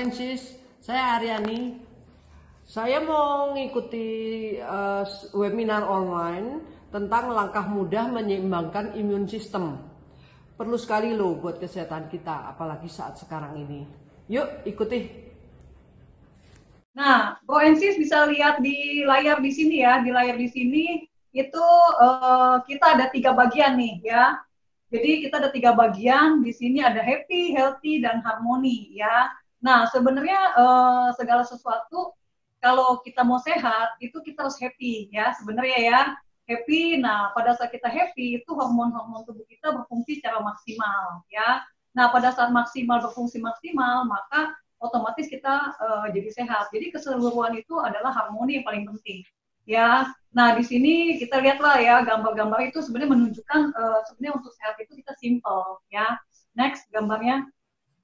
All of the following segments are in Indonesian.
Sciences, saya Aryani. Saya mau mengikuti webinar online tentang langkah mudah menyeimbangkan imun sistem. Perlu sekali loh buat kesehatan kita, apalagi saat sekarang ini. Yuk ikuti. Nah, Proensis bisa lihat di layar di sini ya. Di layar di sini itu kita ada 3 bagian nih ya. Jadi kita ada 3 bagian, di sini ada happy, healthy, dan harmoni ya. Nah sebenarnya segala sesuatu kalau kita mau sehat itu kita harus happy ya sebenarnya ya. Happy, nah pada saat kita happy itu hormon-hormon tubuh kita berfungsi secara maksimal ya. Nah pada saat berfungsi maksimal maka otomatis kita jadi sehat. Jadi keseluruhan itu adalah harmoni yang paling penting ya. Nah, di sini kita lihatlah ya, gambar-gambar itu sebenarnya menunjukkan sebenarnya untuk sehat itu kita simple ya. Next gambarnya.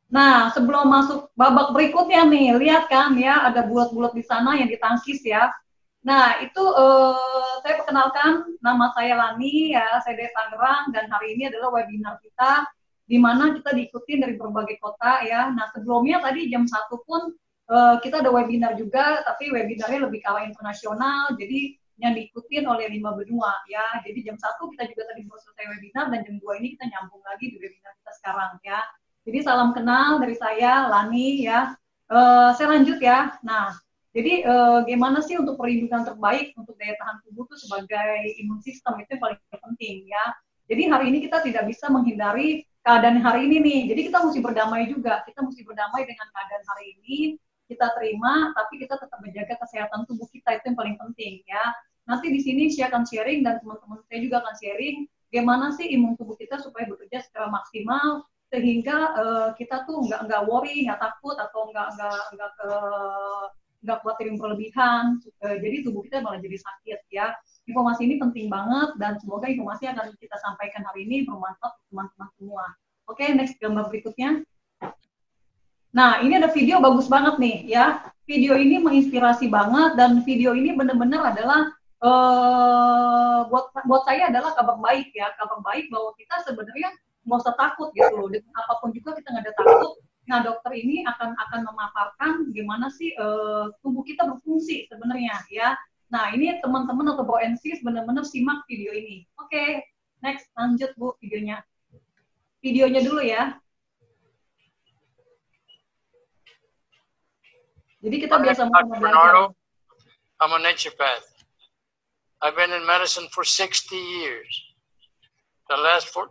Nah, sebelum masuk babak berikutnya nih, lihat kan ya, ada bulat-bulat di sana yang ditangkis ya. Nah, itu saya perkenalkan, nama saya Lani ya, saya dari Tangerang, dan hari ini adalah webinar kita, di mana kita diikuti dari berbagai kota ya. Nah, sebelumnya tadi jam 1 pun kita ada webinar juga, tapi webinarnya lebih kalah internasional, jadi yang diikutin oleh 5 benua ya. Jadi jam 1 kita juga tadi baru selesai webinar, dan jam 2 ini kita nyambung lagi di webinar kita sekarang ya. Jadi salam kenal dari saya, Lani ya. Saya lanjut ya. Nah, jadi gimana sih untuk perlindungan terbaik untuk daya tahan tubuh itu sebagai imun sistem itu yang paling penting ya. Jadi hari ini kita tidak bisa menghindari keadaan hari ini nih. Jadi kita mesti berdamai juga. Kita mesti berdamai dengan keadaan hari ini. Kita terima, tapi kita tetap menjaga kesehatan tubuh kita, itu yang paling penting ya. Nanti di sini saya akan sharing dan teman-teman saya juga akan sharing gimana sih imun tubuh kita supaya bekerja secara maksimal sehingga kita tuh nggak worry, nggak takut atau nggak khawatir yang berlebihan. Jadi tubuh kita malah jadi sakit ya. Informasi ini penting banget dan semoga informasi yang akan kita sampaikan hari ini bermanfaat untuk teman-teman semua. Oke, next gambar berikutnya. Nah, ini ada video bagus banget nih ya. Video ini menginspirasi banget dan video ini benar-benar adalah buat saya adalah kabar baik ya. Kabar baik bahwa kita sebenarnya nggak usah takut gitu loh. Dengan apapun juga kita nggak ada takut. Nah, dokter ini akan memaparkan gimana sih tubuh kita berfungsi sebenarnya ya. Nah, ini teman-teman atau Proensis benar-benar simak video ini. Oke, next lanjut Bu videonya. Videonya dulu ya. Jadi kita biasa belajar. I'm a naturopath. I've been in medicine for 60 years. The last 40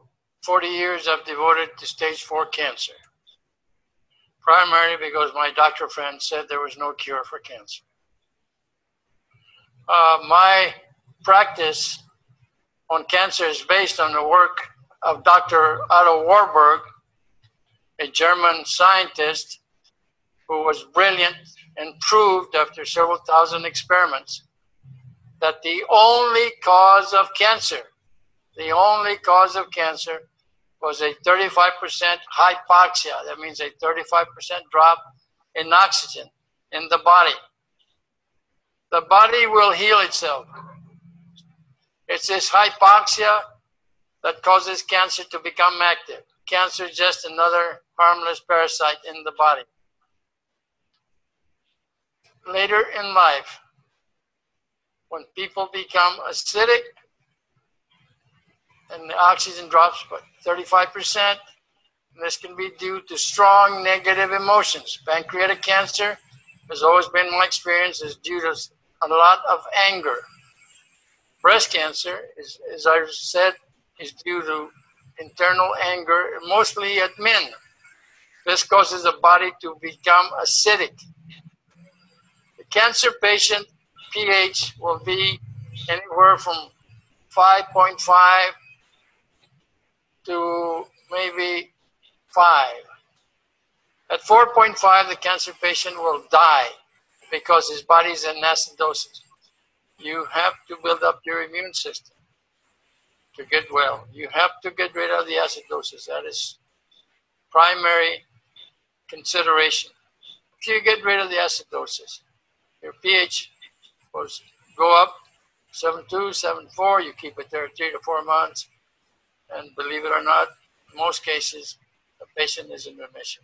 years I've devoted to stage 4 cancer. Primarily because my doctor friend said there was no cure for cancer. My practice on cancer is based on the work of Dr. Otto Warburg, a German scientist who was brilliant and proved after several thousand experiments that the only cause of cancer was a 35% hypoxia. That means a 35% drop in oxygen in the body. The body will heal itself. It's this hypoxia that causes cancer to become active. Cancer is just another harmless parasite in the body. Later in life, when people become acidic and the oxygen drops by 35%, this can be due to strong negative emotions. Pancreatic cancer has always been my experience is due to a lot of anger. Breast cancer, as I said, is due to internal anger, mostly at men. This causes the body to become acidic. The cancer patient pH will be anywhere from 5.5 to maybe 5. At 4.5, the cancer patient will die because his body is in acidosis. You have to build up your immune system to get well. You have to get rid of the acidosis. That is primary consideration. If you get rid of the acidosis, your pH will go up 7.2, 7.4. You keep it there 3 to 4 months. And believe it or not, in most cases, the patient is in remission.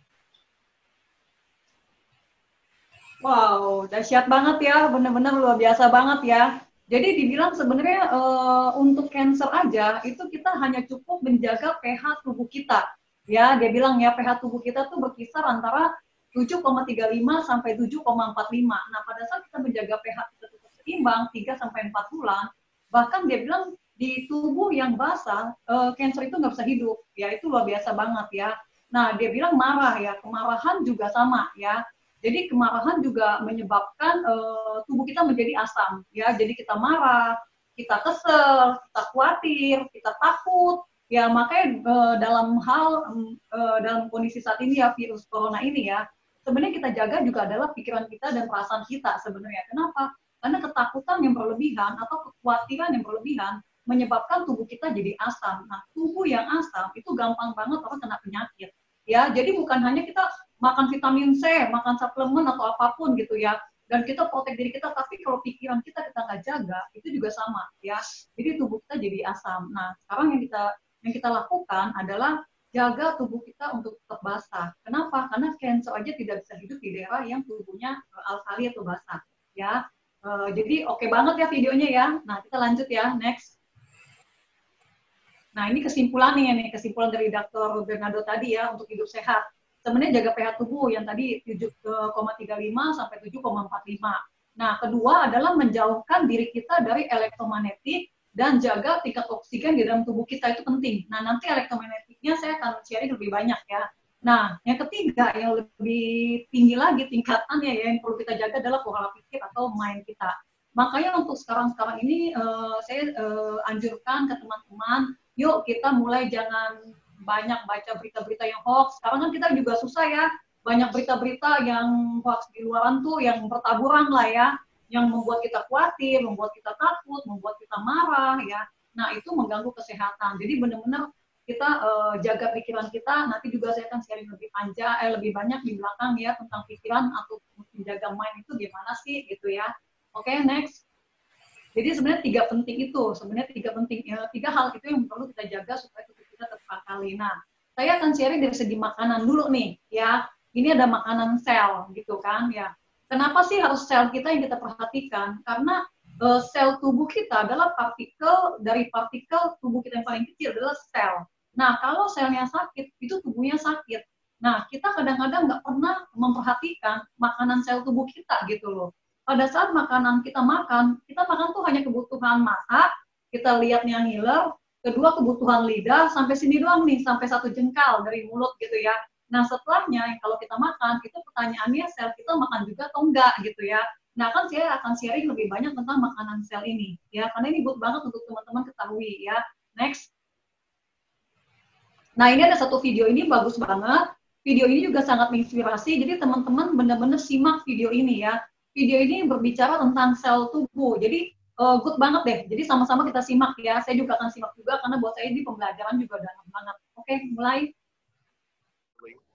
Wow, dahsyat banget ya, benar-benar luar biasa banget ya. Jadi dibilang sebenarnya untuk cancer aja itu kita hanya cukup menjaga pH tubuh kita. Ya, dia bilang ya pH tubuh kita tuh berkisar antara 7,35 sampai 7,45. Nah, pada saat kita menjaga pH kita tetap seimbang 3 sampai 4 bulan, bahkan dia bilang di tubuh yang basah cancer itu nggak bisa hidup. Ya, itu luar biasa banget ya. Nah, dia bilang marah ya, kemarahan juga sama ya. Jadi kemarahan juga menyebabkan tubuh kita menjadi asam, ya. Jadi kita marah, kita kesel, kita khawatir, kita takut. Ya makanya dalam kondisi saat ini ya virus corona ini ya, sebenarnya kita jaga juga adalah pikiran kita dan perasaan kita sebenarnya. Kenapa? Karena ketakutan yang berlebihan atau kekhawatiran yang berlebihan menyebabkan tubuh kita jadi asam. Nah, tubuh yang asam itu gampang banget orang kena penyakit. Ya, jadi bukan hanya kita makan vitamin C, makan suplemen atau apapun gitu ya, dan kita protek diri kita, tapi kalau pikiran kita nggak jaga, itu juga sama ya. Jadi tubuh kita jadi asam. Nah, sekarang yang kita lakukan adalah jaga tubuh kita untuk tetap basah. Kenapa? Karena cancer aja tidak bisa hidup di daerah yang tubuhnya alkali atau basah ya. Jadi oke banget ya videonya ya. Nah, kita lanjut ya, next. Nah, ini kesimpulannya nih, kesimpulan dari Dr. Bernardo tadi ya untuk hidup sehat. Sebenarnya jaga pH tubuh yang tadi 7,35 sampai 7,45. Nah, kedua adalah menjauhkan diri kita dari elektromagnetik dan jaga tingkat oksigen di dalam tubuh kita, itu penting. Nah, nanti elektromagnetiknya saya akan sharing lebih banyak ya. Nah, yang ketiga yang lebih tinggi lagi tingkatannya ya yang perlu kita jaga adalah pola pikir atau mind kita. Makanya untuk sekarang ini saya anjurkan ke teman-teman, yuk kita mulai jangan banyak baca berita-berita yang hoax. Sekarang kan kita juga susah ya, banyak berita-berita yang hoax di luaran tuh yang bertaburan lah ya, yang membuat kita khawatir, membuat kita takut, membuat kita marah ya. Nah, itu mengganggu kesehatan. Jadi benar-benar kita jaga pikiran kita. Nanti juga saya akan sharing lebih panjang, lebih banyak di belakang ya tentang pikiran atau menjaga mind itu gimana sih gitu ya. Oke, next. Jadi sebenarnya tiga hal itu yang perlu kita jaga supaya tubuh kita terkali. Nah, saya akan sharing dari segi makanan dulu nih, ya. Ini ada makanan sel, gitu kan, ya. Kenapa sih harus sel kita yang kita perhatikan? Karena sel tubuh kita adalah partikel tubuh kita yang paling kecil adalah sel. Nah, kalau selnya sakit, itu tubuhnya sakit. Nah, kita kadang-kadang nggak pernah memperhatikan makanan sel tubuh kita gitu loh. Pada saat kita makan tuh hanya kebutuhan masak, kita lihatnya ngiler, kedua kebutuhan lidah, sampai sini doang nih, sampai 1 jengkal dari mulut gitu ya. Nah setelahnya kalau kita makan, itu pertanyaannya sel kita makan juga atau enggak gitu ya. Nah kan saya akan sharing lebih banyak tentang makanan sel ini ya, karena ini good banget untuk teman-teman ketahui ya. Next. Nah ini ada satu video ini bagus banget. Video ini juga sangat menginspirasi, jadi teman-teman benar-benar simak video ini ya. Video ini berbicara tentang sel tubuh, jadi good banget deh. Jadi sama-sama kita simak ya. Saya juga akan simak juga karena buat saya ini pembelajaran juga dalam banget. Oke, mulai.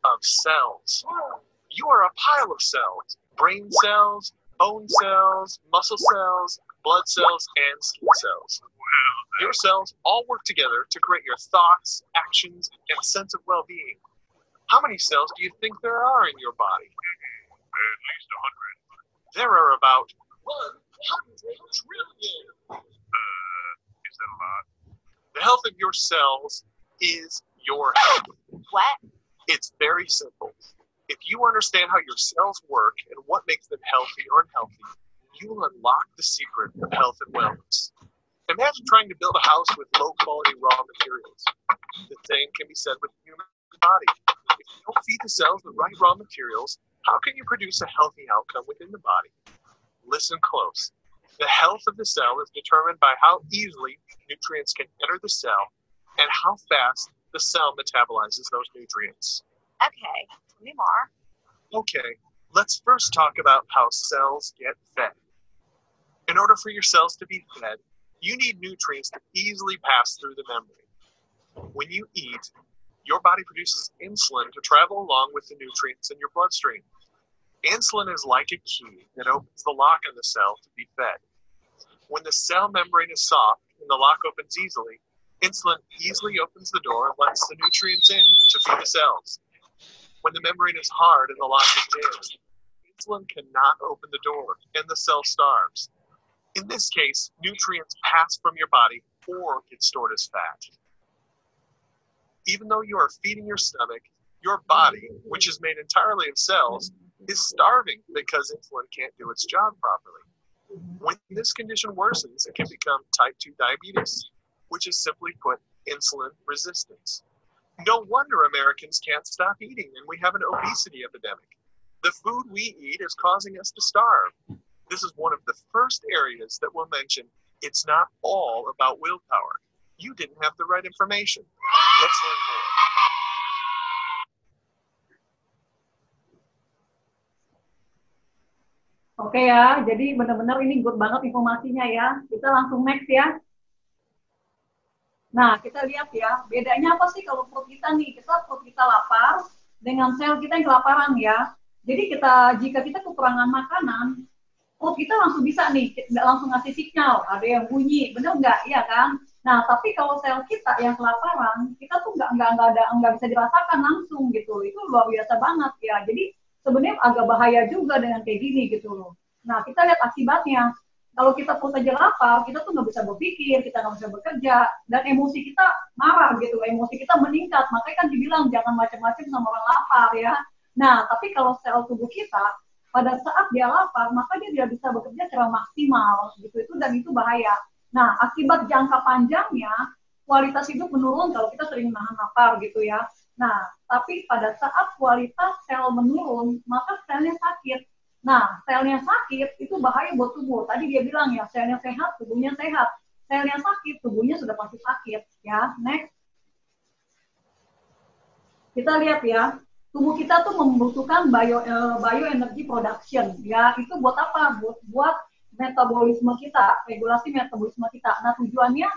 Of cells. You are a pile of cells. Brain cells, bone cells, muscle cells, blood cells, and skin cells. Your cells all work together to create your thoughts, actions, and sense of well-being. How many cells do you think there are in your body? At least 100. There are about 100 trillion. Is that a lot? The health of your cells is your health. What? It's very simple. If you understand how your cells work and what makes them healthy or unhealthy, you will unlock the secret of health and wellness. Imagine trying to build a house with low-quality raw materials. The same can be said with the human body. If you don't feed the cells the right raw materials, how can you produce a healthy outcome within the body? Listen close. The health of the cell is determined by how easily nutrients can enter the cell and how fast the cell metabolizes those nutrients. Okay, tell me more. Okay, let's first talk about how cells get fed. In order for your cells to be fed, you need nutrients to easily pass through the membrane. When you eat, your body produces insulin to travel along with the nutrients in your bloodstream. Insulin is like a key that opens the lock in the cell to be fed. When the cell membrane is soft and the lock opens easily, insulin easily opens the door and lets the nutrients in to feed the cells. When the membrane is hard and the lock is jammed, insulin cannot open the door and the cell starves. In this case, nutrients pass from your body or get stored as fat. Even though you are feeding your stomach, your body, which is made entirely of cells, is starving because insulin can't do its job properly. When this condition worsens, it can become type 2 diabetes, which is simply put insulin resistance. No wonder Americans can't stop eating and we have an obesity epidemic. The food we eat is causing us to starve. This is one of the first areas that we'll mention it's not all about willpower. You didn't have the right information. Let's learn more. Oke ya, jadi benar-benar ini good banget informasinya ya. Kita langsung next ya. Nah, kita lihat ya, bedanya apa sih kalau perut kita nih? Perut kita lapar dengan sel kita yang kelaparan ya. Jadi jika kita kekurangan makanan, perut kita langsung bisa nih, langsung ngasih sinyal, ada yang bunyi, bener nggak? Iya kan? Nah, tapi kalau sel kita yang kelaparan, kita tuh nggak bisa dirasakan langsung gitu. Itu luar biasa banget ya. Jadi sebenarnya agak bahaya juga dengan kayak gini gitu loh. Nah, kita lihat akibatnya. Kalau kita perut aja lapar, kita tuh nggak bisa berpikir, kita nggak bisa bekerja, dan emosi kita marah gitu, emosi kita meningkat. Makanya kan dibilang jangan macam-macam sama orang lapar ya. Nah, tapi kalau sel tubuh kita, pada saat dia lapar, maka dia tidak bisa bekerja secara maksimal gitu, dan itu bahaya. Nah, akibat jangka panjangnya, kualitas hidup menurun kalau kita sering nahan lapar gitu ya. Nah, tapi pada saat kualitas sel menurun, maka selnya sakit. Nah, selnya sakit itu bahaya buat tubuh. Tadi dia bilang ya, selnya sehat, tubuhnya sehat. Selnya sakit, tubuhnya sudah pasti sakit. Ya, next. Kita lihat ya, tubuh kita tuh membutuhkan bioenergy production. Ya, itu buat apa? Buat metabolisme kita, regulasi metabolisme kita. Nah, tujuannya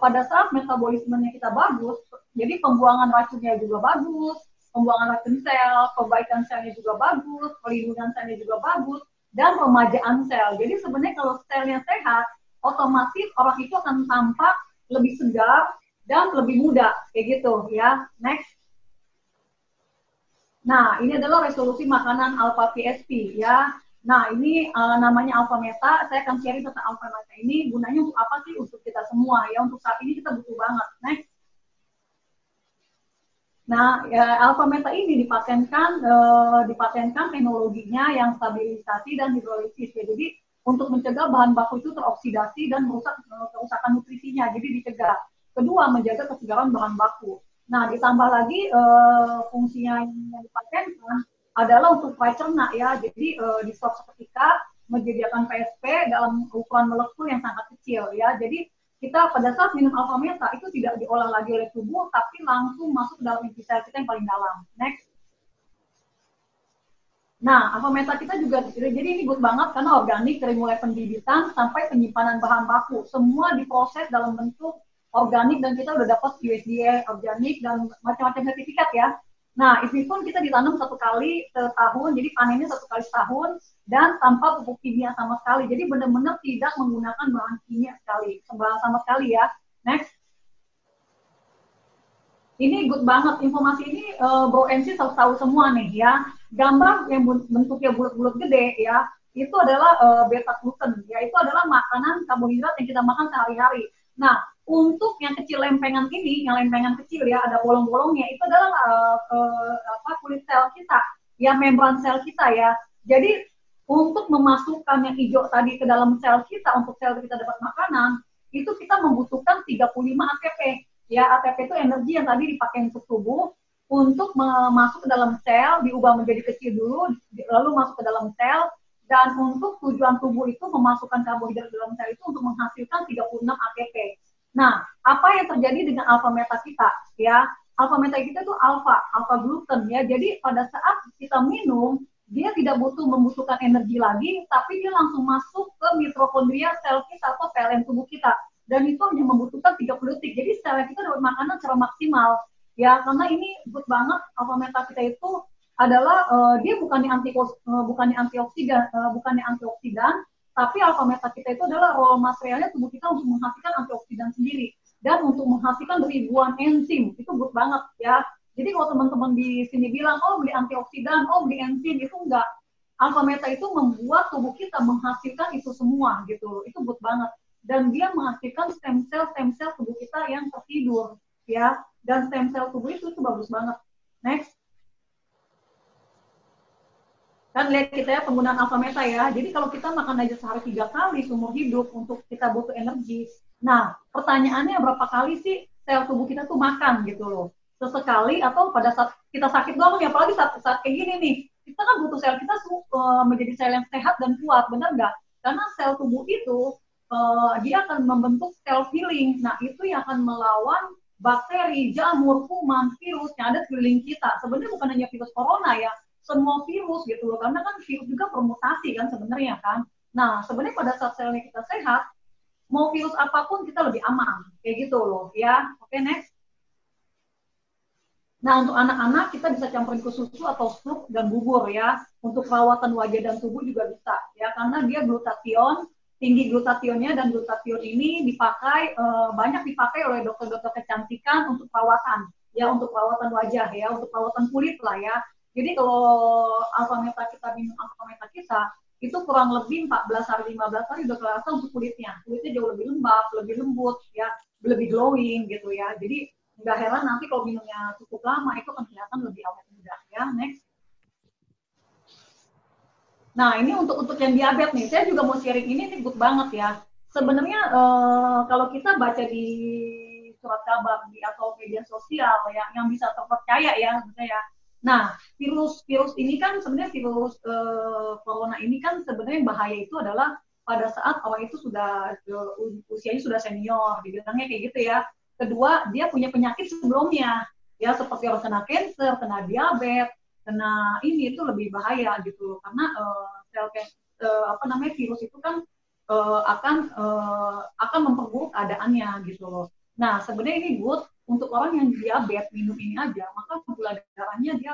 pada saat metabolismenya kita bagus, jadi pembuangan racunnya juga bagus, pembuangan racun sel, perbaikan selnya juga bagus, pelindungan selnya juga bagus, dan remajaan sel. Jadi sebenarnya kalau selnya sehat, otomatis orang itu akan tampak lebih segar dan lebih muda, kayak gitu ya. Next. Nah, ini adalah resolusi makanan alpha PSP ya. Nah, ini namanya alpha meta. Saya akan sharing tentang alpha meta ini. Gunanya untuk apa sih? Untuk kita semua ya. Untuk saat ini kita butuh banget. Next. Nah, alpha meta ini dipatenkan teknologinya yang stabilisasi dan hidrolisis. Ya. Jadi untuk mencegah bahan baku itu teroksidasi dan merusak kerusakan nutrisinya. Jadi dicegah. Kedua, menjaga kesegaran bahan baku. Nah, ditambah lagi fungsinya yang dipatenkan adalah untuk cerna ya. Jadi di stop seketika menyediakan PSP dalam ukuran molekul yang sangat kecil ya. Jadi kita pada saat minum alpha meta itu tidak diolah lagi oleh tubuh, tapi langsung masuk ke dalam inti sel kita yang paling dalam. Next. Nah, alpha meta kita juga, jadi ini good banget karena organik dari mulai pembibitan sampai penyimpanan bahan baku. Semua diproses dalam bentuk organik dan kita udah dapat USDA organik dan macam-macam sertifikat ya. Nah, itu pun kita ditanam 1 kali setahun, jadi panennya 1 kali setahun, dan tanpa pupuk kimia sama sekali. Jadi benar-benar tidak menggunakan bahan kimia sama sekali ya. Next. Ini good banget, informasi ini Bro MC tahu semua nih ya. Gambar yang bentuknya bulat-bulat gede ya, itu adalah beta gluten, ya itu adalah makanan karbohidrat yang kita makan sehari-hari. Nah, untuk yang kecil lempengan ini, yang lempengan kecil ya, ada bolong-bolongnya, itu adalah kulit sel kita, ya membran sel kita ya. Jadi untuk memasukkan yang hijau tadi ke dalam sel kita, untuk sel kita dapat makanan, itu kita membutuhkan 35 ATP. Ya, ATP itu energi yang tadi dipakai untuk tubuh, untuk masuk ke dalam sel, diubah menjadi kecil dulu, lalu masuk ke dalam sel, dan untuk tujuan tubuh itu memasukkan karbohidrat dalam sel itu untuk menghasilkan 36 ATP. Nah, apa yang terjadi dengan alpha meta kita? Ya, alpha meta kita itu alpha gluten ya. Jadi pada saat kita minum, dia tidak membutuhkan energi lagi, tapi dia langsung masuk ke mitokondria sel kita atau PLN tubuh kita. Dan itu hanya membutuhkan 30 detik. Jadi sel kita dapat makanan secara maksimal. Ya, karena ini good banget, alpha meta kita itu adalah dia bukannya antioksidan, tapi alpha meta kita itu adalah raw materialnya tubuh kita untuk menghasilkan antioksidan sendiri dan untuk menghasilkan ribuan enzim. Itu good banget ya. Jadi kalau teman-teman di sini bilang, oh beli antioksidan, oh beli enzim, itu enggak. alpha meta itu membuat tubuh kita menghasilkan itu semua gitu. Itu good banget. Dan dia menghasilkan stem sel tubuh kita yang tertidur ya. Dan stem sel tubuh itu bagus banget. Next. Kan lihat kita ya penggunaan alpha meta ya. Jadi kalau kita makan aja sehari 3 kali seumur hidup untuk kita butuh energi. Nah, pertanyaannya berapa kali sih sel tubuh kita tuh makan gitu loh. Sesekali atau pada saat kita sakit doang nih, apalagi saat kayak gini nih. Kita kan butuh sel kita menjadi sel yang sehat dan kuat, benar nggak? Karena sel tubuh itu dia akan membentuk self healing. Nah, itu yang akan melawan bakteri, jamur, kuman, virus yang ada di sekeliling kita. Sebenarnya bukan hanya virus corona ya, semua virus gitu loh. Karena kan virus juga bermutasi kan sebenarnya kan. Nah, sebenarnya pada saat selnya kita sehat, mau virus apapun kita lebih aman. Kayak gitu loh ya. Oke, next. Nah, untuk anak-anak kita bisa campurin ke susu atau sup dan bubur ya. Untuk perawatan wajah dan tubuh juga bisa ya, karena dia glutathione, tinggi glutathionnya, dan glutathione ini dipakai banyak dipakai oleh dokter-dokter kecantikan untuk perawatan ya, untuk perawatan wajah ya, untuk perawatan kulit lah ya. Jadi kalau alpha meta kita minum alpha meta kita itu kurang lebih 14 hari 15 hari udah kelihatan untuk kulitnya jauh lebih lembab, lebih lembut ya, lebih glowing gitu ya. Jadi nggak heran nanti kalau minumnya cukup lama itu akan kelihatan lebih awet muda ya. Next. Nah, ini untuk yang diabetes nih, saya juga mau sharing ini good banget ya. Sebenarnya kalau kita baca di surat kabar atau media sosial ya, yang bisa terpercaya ya, maksudnya ya. Nah, virus ini kan sebenarnya virus corona ini kan sebenarnya bahaya itu adalah pada saat orang itu sudah usianya sudah senior, dibilangnya kayak gitu ya. Kedua, dia punya penyakit sebelumnya, ya seperti orang kena kanker, kena diabetes, kena ini itu lebih bahaya gitu, karena virus itu kan akan memperburuk keadaannya gitu loh. Nah, sebenarnya ini good untuk orang yang diabetes, minum ini aja, maka gula darahnya dia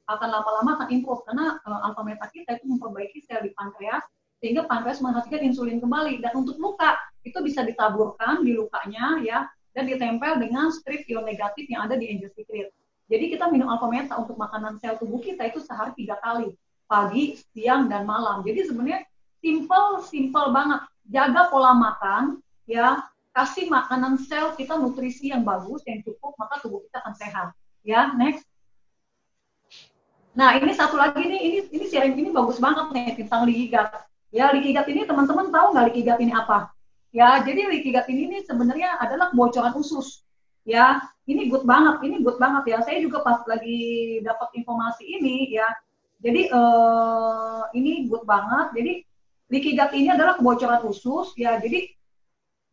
akan lama-lama akan improve, karena alpha meta kita itu memperbaiki sel di pankreas, sehingga pankreas menghasilkan insulin kembali. Dan untuk luka, itu bisa ditaburkan di lukanya ya, dan ditempel dengan strip ion negatif yang ada di angel secret. Jadi kita minum alpha meta untuk makanan sel tubuh kita itu sehari 3 kali, pagi, siang, dan malam. Jadi sebenarnya simple banget. Jaga pola makan, ya, kasih makanan sel kita nutrisi yang bagus, yang cukup, maka tubuh kita akan sehat. Ya, next. Nah, ini satu lagi nih, ini sharing ini bagus banget nih tentang leaky gut. Ya, leaky gut ini teman-teman tahu nggak leaky gut ini apa? Ya, jadi leaky gut ini sebenarnya adalah kebocoran usus. Ya, ini good banget ya. Saya juga pas lagi dapat informasi ini ya. Jadi ini good banget. Jadi leaky gut ini adalah kebocoran usus ya. Jadi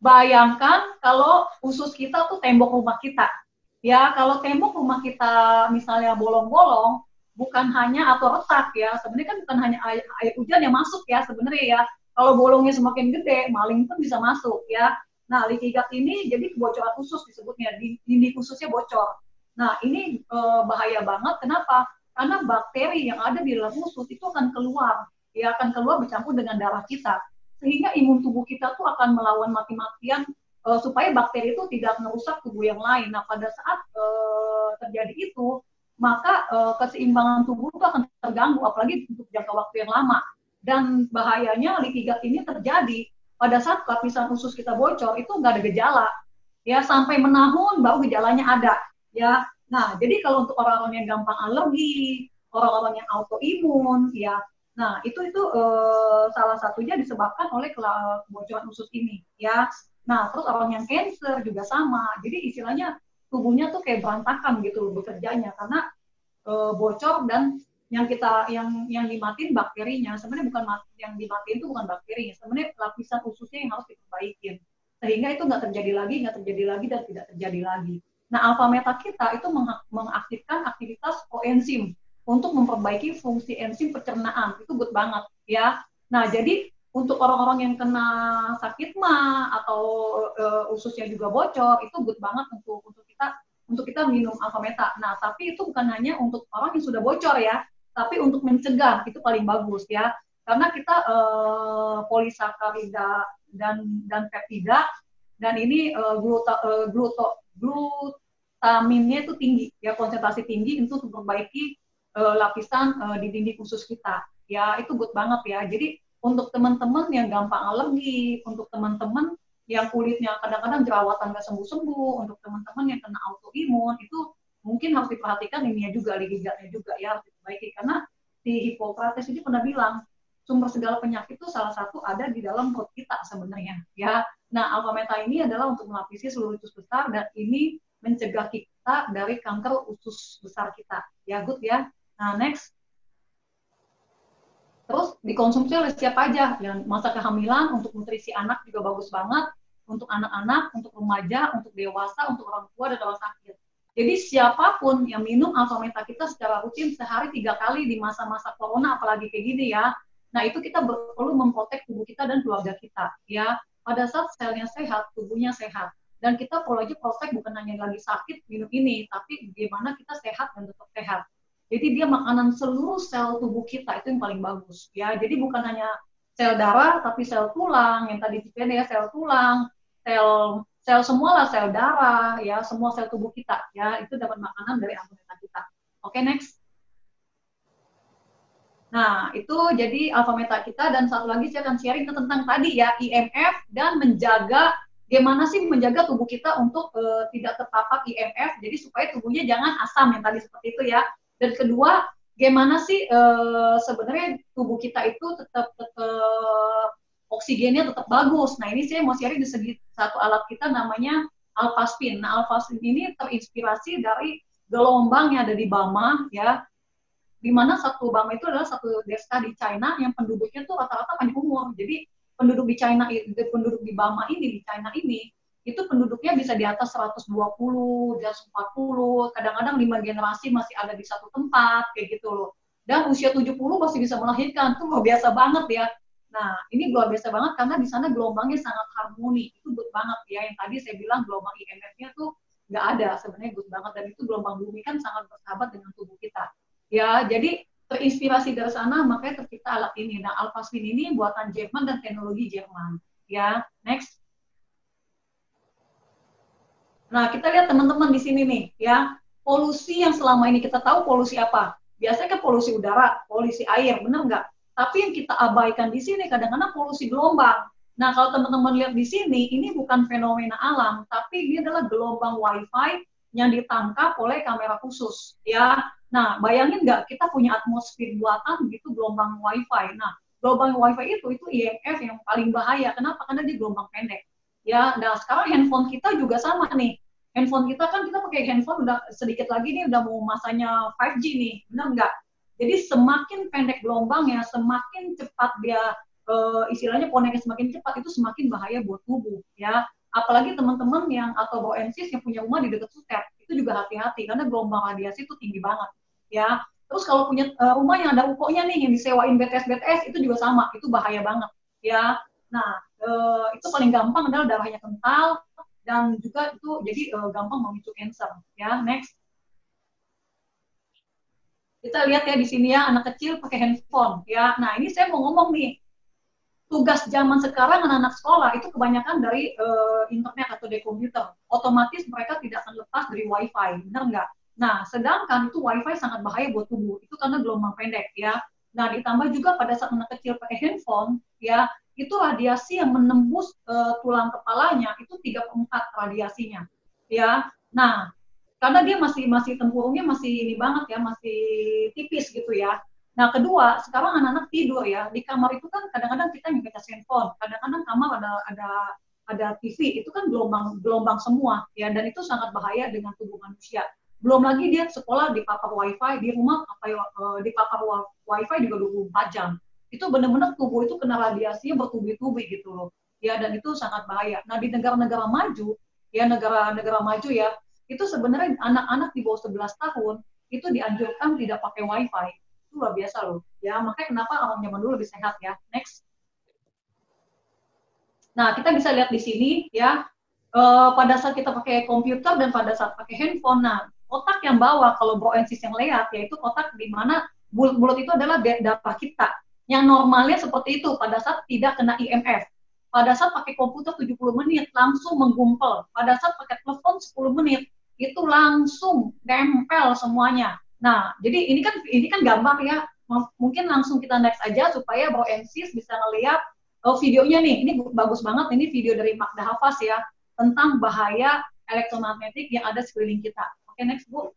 bayangkan kalau usus kita tuh tembok rumah kita. Ya, kalau tembok rumah kita misalnya bolong-bolong, bukan hanya atau retak ya. Sebenarnya kan bukan hanya air hujan yang masuk ya sebenarnya ya. Kalau bolongnya semakin gede, maling pun bisa masuk ya. Nah, leaky gut ini jadi kebocoran usus disebutnya, dinding ususnya bocor. Nah, ini bahaya banget. Kenapa? Karena bakteri yang ada di dalam usus itu akan keluar, ya akan keluar bercampur dengan darah kita, sehingga imun tubuh kita tuh akan melawan mati-matian supaya bakteri itu tidak merusak tubuh yang lain. Nah, pada saat terjadi itu, maka keseimbangan tubuh itu akan terganggu, apalagi untuk jangka waktu yang lama. Dan bahayanya leaky gut ini terjadi pada saat lapisan usus kita bocor, itu nggak ada gejala, ya sampai menahun baru gejalanya ada, ya. Nah, jadi kalau untuk orang-orang yang gampang alergi, orang-orang yang autoimun, ya, nah itu salah satunya disebabkan oleh kebocoran usus ini, ya. Nah, terus orang yang cancer juga sama, jadi istilahnya tubuhnya tuh kayak berantakan gitu bekerjanya karena bocor, dan yang dimatiin bakterinya. Sebenarnya bukan yang dimatiin itu bukan bakterinya, sebenarnya lapisan ususnya yang harus diperbaikin sehingga itu nggak terjadi lagi dan tidak terjadi lagi. Nah, alpha meta kita itu mengaktifkan aktivitas koenzim untuk memperbaiki fungsi enzim pencernaan. Itu good banget ya. Nah, jadi untuk orang-orang yang kena sakit mah atau ususnya juga bocor, itu good banget untuk kita minum alpha meta. Nah, tapi itu bukan hanya untuk orang yang sudah bocor ya, tapi untuk mencegah itu paling bagus ya, karena kita polisakarida dan peptida, dan ini glutaminnya itu tinggi ya, konsentrasi tinggi untuk memperbaiki lapisan di dinding usus kita ya itu good banget ya. Jadi untuk teman-teman yang gampang alergi, untuk teman-teman yang kulitnya kadang-kadang jerawatan nggak sembuh-sembuh, untuk teman-teman yang kena autoimun, itu mungkin harus diperhatikan ininya juga, ligatnya juga ya, harus diperbaiki. Karena si Hippocrates ini pernah bilang, sumber segala penyakit itu salah satu ada di dalam perut kita sebenarnya ya. Nah, alpha meta ini adalah untuk melapisi seluruh usus besar dan ini mencegah kita dari kanker usus besar kita. Ya, good ya. Nah, next. Terus dikonsumsi oleh siapa aja? Yang masa kehamilan, untuk nutrisi anak juga bagus banget, untuk anak-anak, untuk remaja, untuk dewasa, untuk orang tua dan orang sakit. Jadi siapapun yang minum alpha meta kita secara rutin sehari 3 kali di masa-masa corona, apalagi kayak gini ya. Nah, itu kita perlu memprotek tubuh kita dan keluarga kita ya. Pada saat selnya sehat, tubuhnya sehat. Dan kita perlu aja protek bukan hanya lagi sakit minum ini, tapi bagaimana kita sehat dan tetap sehat. Jadi dia makanan seluruh sel tubuh kita itu yang paling bagus ya. Jadi bukan hanya sel darah tapi sel tulang, yang tadi CPD ya, sel tulang, sel semualah, sel darah ya, semua sel tubuh kita ya, itu dapat makanan dari alpha meta kita. Oke, next. Nah, itu jadi alpha meta kita. Dan satu lagi saya akan sharing tentang tadi ya, IMF dan menjaga, gimana sih menjaga tubuh kita untuk tidak terpapar IMF, jadi supaya tubuhnya jangan asam yang tadi seperti itu ya. Dan kedua, gimana sih sebenarnya tubuh kita itu tetap oksigennya tetap bagus. Nah, ini saya mau sharing di segi satu alat kita namanya Alphaspin. Nah, Alphaspin ini terinspirasi dari gelombang yang ada di Bama ya, di mana satu Bama itu adalah satu desa di China yang penduduknya tuh rata-rata panjang umur. Jadi penduduk di China, penduduk di Bama ini, di China ini, itu penduduknya bisa di atas 120, di atas 40, kadang-kadang 5 generasi masih ada di satu tempat, kayak gitu loh. Dan usia 70 masih bisa melahirkan, itu luar biasa banget ya. Nah, ini luar biasa banget karena di sana gelombangnya sangat harmoni, itu good banget ya. Yang tadi saya bilang gelombang IMF-nya tuh nggak ada, sebenarnya good banget. Dan itu gelombang bumi kan sangat bersahabat dengan tubuh kita. Ya, jadi terinspirasi dari sana, makanya tercipta alat ini. Nah, Alphaspin ini buatan Jerman dan teknologi Jerman. Ya, next. Nah, kita lihat teman-teman di sini nih, ya. Polusi yang selama ini kita tahu polusi apa? Biasanya kan polusi udara, polusi air, benar nggak? Tapi yang kita abaikan di sini kadang-kadang polusi gelombang. Nah, kalau teman-teman lihat di sini, ini bukan fenomena alam, tapi ini adalah gelombang Wi-Fi yang ditangkap oleh kamera khusus, ya. Nah, bayangin nggak, kita punya atmosfer buatan gitu gelombang Wi-Fi. Nah, gelombang Wi-Fi itu IMF yang paling bahaya. Kenapa? Karena dia gelombang pendek. Ya, nah sekarang handphone kita juga sama nih. Handphone kita kan, kita pakai handphone udah sedikit lagi nih udah mau masanya 5G nih, benar nggak? Jadi semakin pendek gelombangnya, semakin cepat dia istilahnya koneknya semakin cepat, itu semakin bahaya buat tubuh ya. Apalagi teman-teman yang atau boensis yang punya rumah di dekat sutet, itu juga hati-hati karena gelombang radiasi itu tinggi banget ya. Terus kalau punya rumah yang ada UFO-nya nih yang disewain BTS itu juga sama, itu bahaya banget ya. Nah, itu paling gampang adalah darahnya kental dan juga itu jadi gampang memicu cancer ya. Next. Kita lihat ya di sini ya, anak kecil pakai handphone ya. Nah, ini saya mau ngomong nih, tugas zaman sekarang anak-anak sekolah itu kebanyakan dari internet atau dari komputer. Otomatis mereka tidak akan lepas dari Wi-Fi, benar nggak? Nah, sedangkan itu Wi-Fi sangat bahaya buat tubuh, itu karena gelombang pendek ya. Nah, ditambah juga pada saat anak kecil pakai handphone ya, itu radiasi yang menembus tulang kepalanya itu 3/4 radiasinya ya. Nah, karena dia masih tempurungnya masih ini banget ya, masih tipis gitu ya. Nah, kedua, sekarang anak-anak tidur ya, di kamar itu kan kadang-kadang kita ngebaca handphone, kadang-kadang kamar ada TV, itu kan gelombang semua ya, dan itu sangat bahaya dengan tubuh manusia. Belum lagi dia sekolah dipapar Wi-Fi, di rumah dipapar Wi-Fi juga 24 jam. Itu benar-benar tubuh itu kena radiasinya bertubi-tubi gitu loh. Ya, dan itu sangat bahaya. Nah, di negara-negara maju, ya negara-negara maju ya, itu sebenarnya anak-anak di bawah 11 tahun itu dianjurkan tidak pakai Wi-Fi. Itu luar biasa loh. Ya, makanya kenapa orang zaman dulu lebih sehat ya. Next. Nah, kita bisa lihat di sini ya, pada saat kita pakai komputer dan pada saat pakai handphone, nah, kotak yang bawah kalau broensis yang lihat, yaitu kotak di mana bulat-bulat itu adalah darah kita. Yang normalnya seperti itu pada saat tidak kena IMF. Pada saat pakai komputer 70 menit langsung menggumpal. Pada saat pakai telepon 10 menit itu langsung nempel semuanya. Nah, jadi ini kan gambar ya, mungkin langsung kita next aja supaya Bro Ensis bisa ngeliat videonya nih. Ini bagus banget, ini video dari Magda Hafaz ya, tentang bahaya elektromagnetik yang ada sekeliling kita. Oke, next Bu.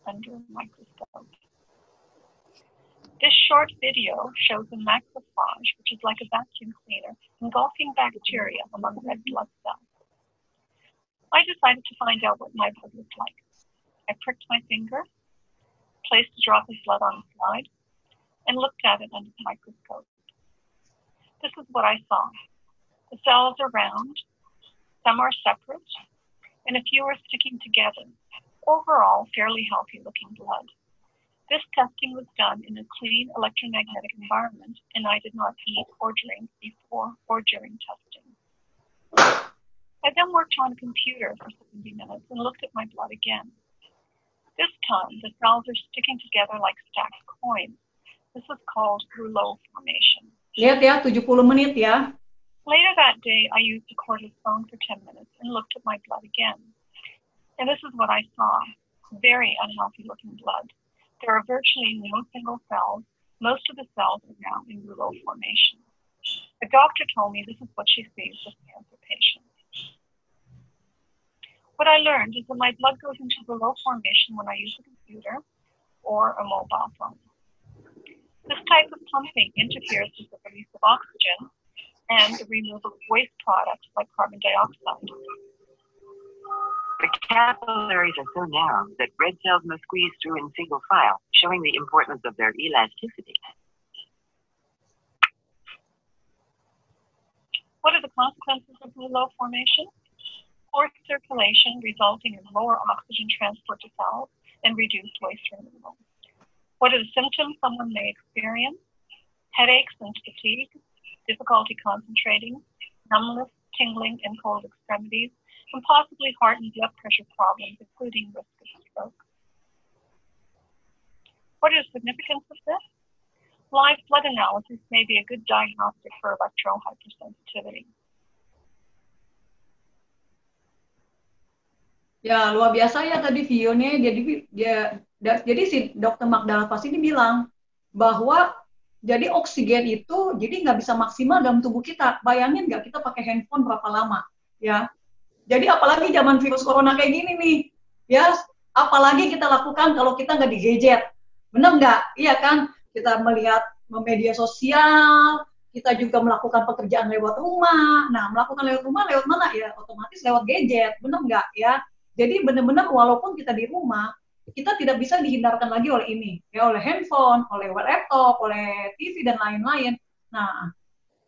Under a microscope. This short video shows a macrophage, which is like a vacuum cleaner, engulfing bacteria among red blood cells. I decided to find out what my blood looked like. I pricked my finger, placed a drop of blood on a slide, and looked at it under the microscope. This is what I saw. The cells are round, some are separate, and a few are sticking together. Overall, fairly healthy-looking blood. This testing was done in a clean electromagnetic environment, and I did not eat or drink before or during testing. I then worked on a computer for 70 minutes and looked at my blood again. This time, the cells are sticking together like stacked coins. This is called rouleau formation. Lihat ya, 70 menit ya. Later that day, I used a cordless phone for 10 minutes and looked at my blood again. And this is what I saw. Very unhealthy-looking blood. There are virtually no single cells. Most of the cells are now in rouleau formation. The doctor told me this is what she sees with cancer patients. What I learned is that my blood goes into rouleau formation when I use a computer or a mobile phone. This type of pumping interferes with the release of oxygen and the removal of waste products like carbon dioxide. The capillaries are so narrow that red cells must squeeze through in single file, showing the importance of their elasticity. What are the consequences of rouleau formation? Poor circulation, resulting in lower oxygen transport to cells and reduced waste removal. What are the symptoms someone may experience? Headaches and fatigue, difficulty concentrating, numbness, tingling, and cold extremities, and possibly heart and blood pressure problems, including risk of stroke. What is the significance of this? Live blood analysis may be a good diagnostic for electrohypersensitivity. Ya, luar biasa ya tadi videonya. Jadi si Dr. Magda Hafaz ini bilang bahwa jadi oksigen itu jadi nggak bisa maksimal dalam tubuh kita. Bayangin nggak kita pakai handphone berapa lama, ya? Jadi apalagi zaman virus corona kayak gini nih, ya. Apalagi kita lakukan kalau kita nggak di gadget, bener nggak? Iya kan? Kita melihat media sosial, kita juga melakukan pekerjaan lewat rumah. Nah, melakukan lewat rumah lewat mana ya? Otomatis lewat gadget, bener nggak ya? Jadi benar-benar walaupun kita di rumah, kita tidak bisa dihindarkan lagi oleh ini, ya, oleh handphone, oleh laptop, oleh TV dan lain-lain. Nah,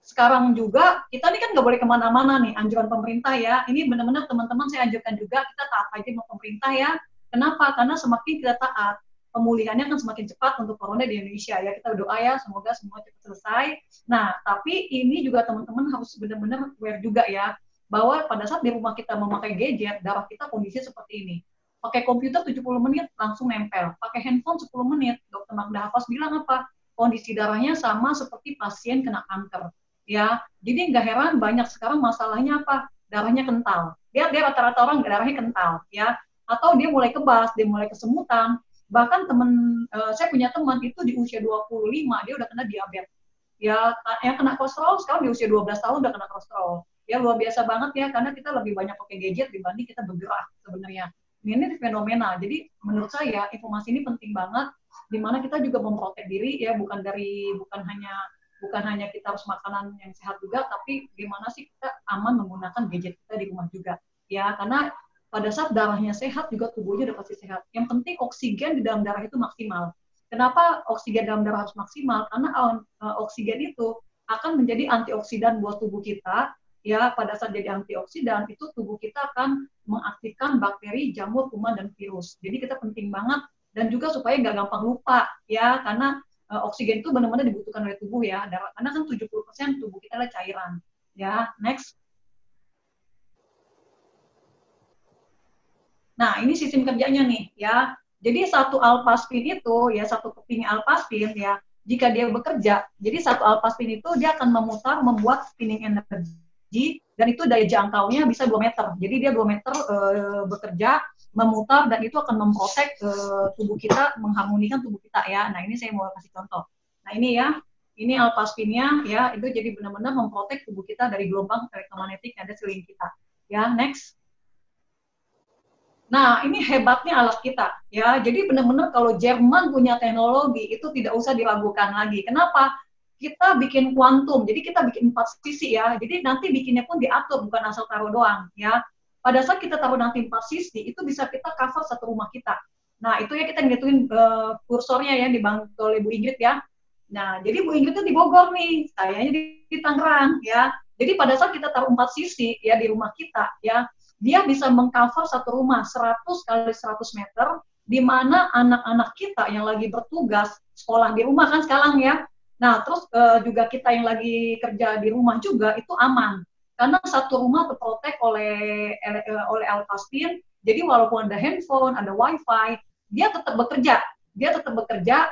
sekarang juga kita ini kan nggak boleh kemana-mana nih, anjuran pemerintah ya. Ini benar-benar teman-teman saya anjurkan juga kita taat aja sama pemerintah ya. Kenapa? Karena semakin kita taat, pemulihannya akan semakin cepat untuk corona di Indonesia ya. Kita berdoa ya, semoga semua cepat selesai. Nah, tapi ini juga teman-teman harus benar-benar aware juga ya, bahwa pada saat di rumah kita memakai gadget, darah kita kondisinya seperti ini. Pakai komputer 70 menit langsung nempel. Pakai handphone 10 menit. Dr. Magda Hafaz bilang apa? Kondisi darahnya sama seperti pasien kena kanker. Ya, jadi nggak heran banyak sekarang masalahnya apa? Darahnya kental. Dia rata-rata orang darahnya kental, ya. Atau dia mulai kebas, dia mulai kesemutan. Bahkan saya punya teman itu di usia 25 dia udah kena diabetes. Ya, yang kena kolesterol sekarang di usia 12 tahun udah kena kolesterol. Ya luar biasa banget ya, karena kita lebih banyak pakai gadget dibanding kita bergerak sebenarnya. Ini fenomena. Jadi menurut saya informasi ini penting banget, di mana kita juga memprotek diri ya, bukan hanya kita harus makanan yang sehat juga, tapi gimana sih kita aman menggunakan gadget kita di rumah juga. Ya, karena pada saat darahnya sehat juga tubuhnya udah pasti sehat. Yang penting oksigen di dalam darah itu maksimal. Kenapa oksigen dalam darah harus maksimal? Karena oksigen itu akan menjadi antioksidan buat tubuh kita. Ya, pada saat jadi antioksidan itu tubuh kita akan mengaktifkan bakteri, jamur, kuman, dan virus. Jadi kita penting banget dan juga supaya nggak gampang lupa ya, karena oksigen itu benar-benar dibutuhkan oleh tubuh ya. Karena kan 70% tubuh kita adalah cairan. Ya, next. Nah, ini sistem kerjanya nih ya. Jadi satu alphaspin itu ya, satu keping alphaspin ya, jika dia bekerja, jadi satu alphaspin itu dia akan membuat spinning energy, dan itu daya jangkaunya bisa 2 meter. Jadi dia 2 meter bekerja, memutar dan itu akan memprotek tubuh kita, mengharmonikan tubuh kita ya. Nah ini saya mau kasih contoh. Nah ini ya, ini alpha spin-nya ya, itu jadi benar-benar memprotek tubuh kita dari gelombang elektromagnetik yang ada sekeliling kita. Ya, next. Nah ini hebatnya alat kita ya. Jadi benar-benar kalau Jerman punya teknologi itu tidak usah diragukan lagi. Kenapa? Kita bikin kuantum, jadi kita bikin 4 sisi ya. Jadi nanti bikinnya pun diatur, bukan asal taruh doang ya. Pada saat kita taruh nanti 4 sisi, itu bisa kita cover satu rumah kita. Nah, itu ya kita ngituin kursornya ya, dibantu oleh Bu Ingrid ya. Nah, jadi Bu Ingrid itu di Bogor nih, sayanya di Tangerang ya. Jadi pada saat kita taruh 4 sisi ya di rumah kita ya, dia bisa mengcover satu rumah 100 kali 100 meter, di mana anak-anak kita yang lagi bertugas sekolah di rumah kan sekarang ya. Nah, terus juga kita yang lagi kerja di rumah juga itu aman. Karena satu rumah terprotek oleh alpha spin, jadi walaupun ada handphone, ada wifi, dia tetap bekerja,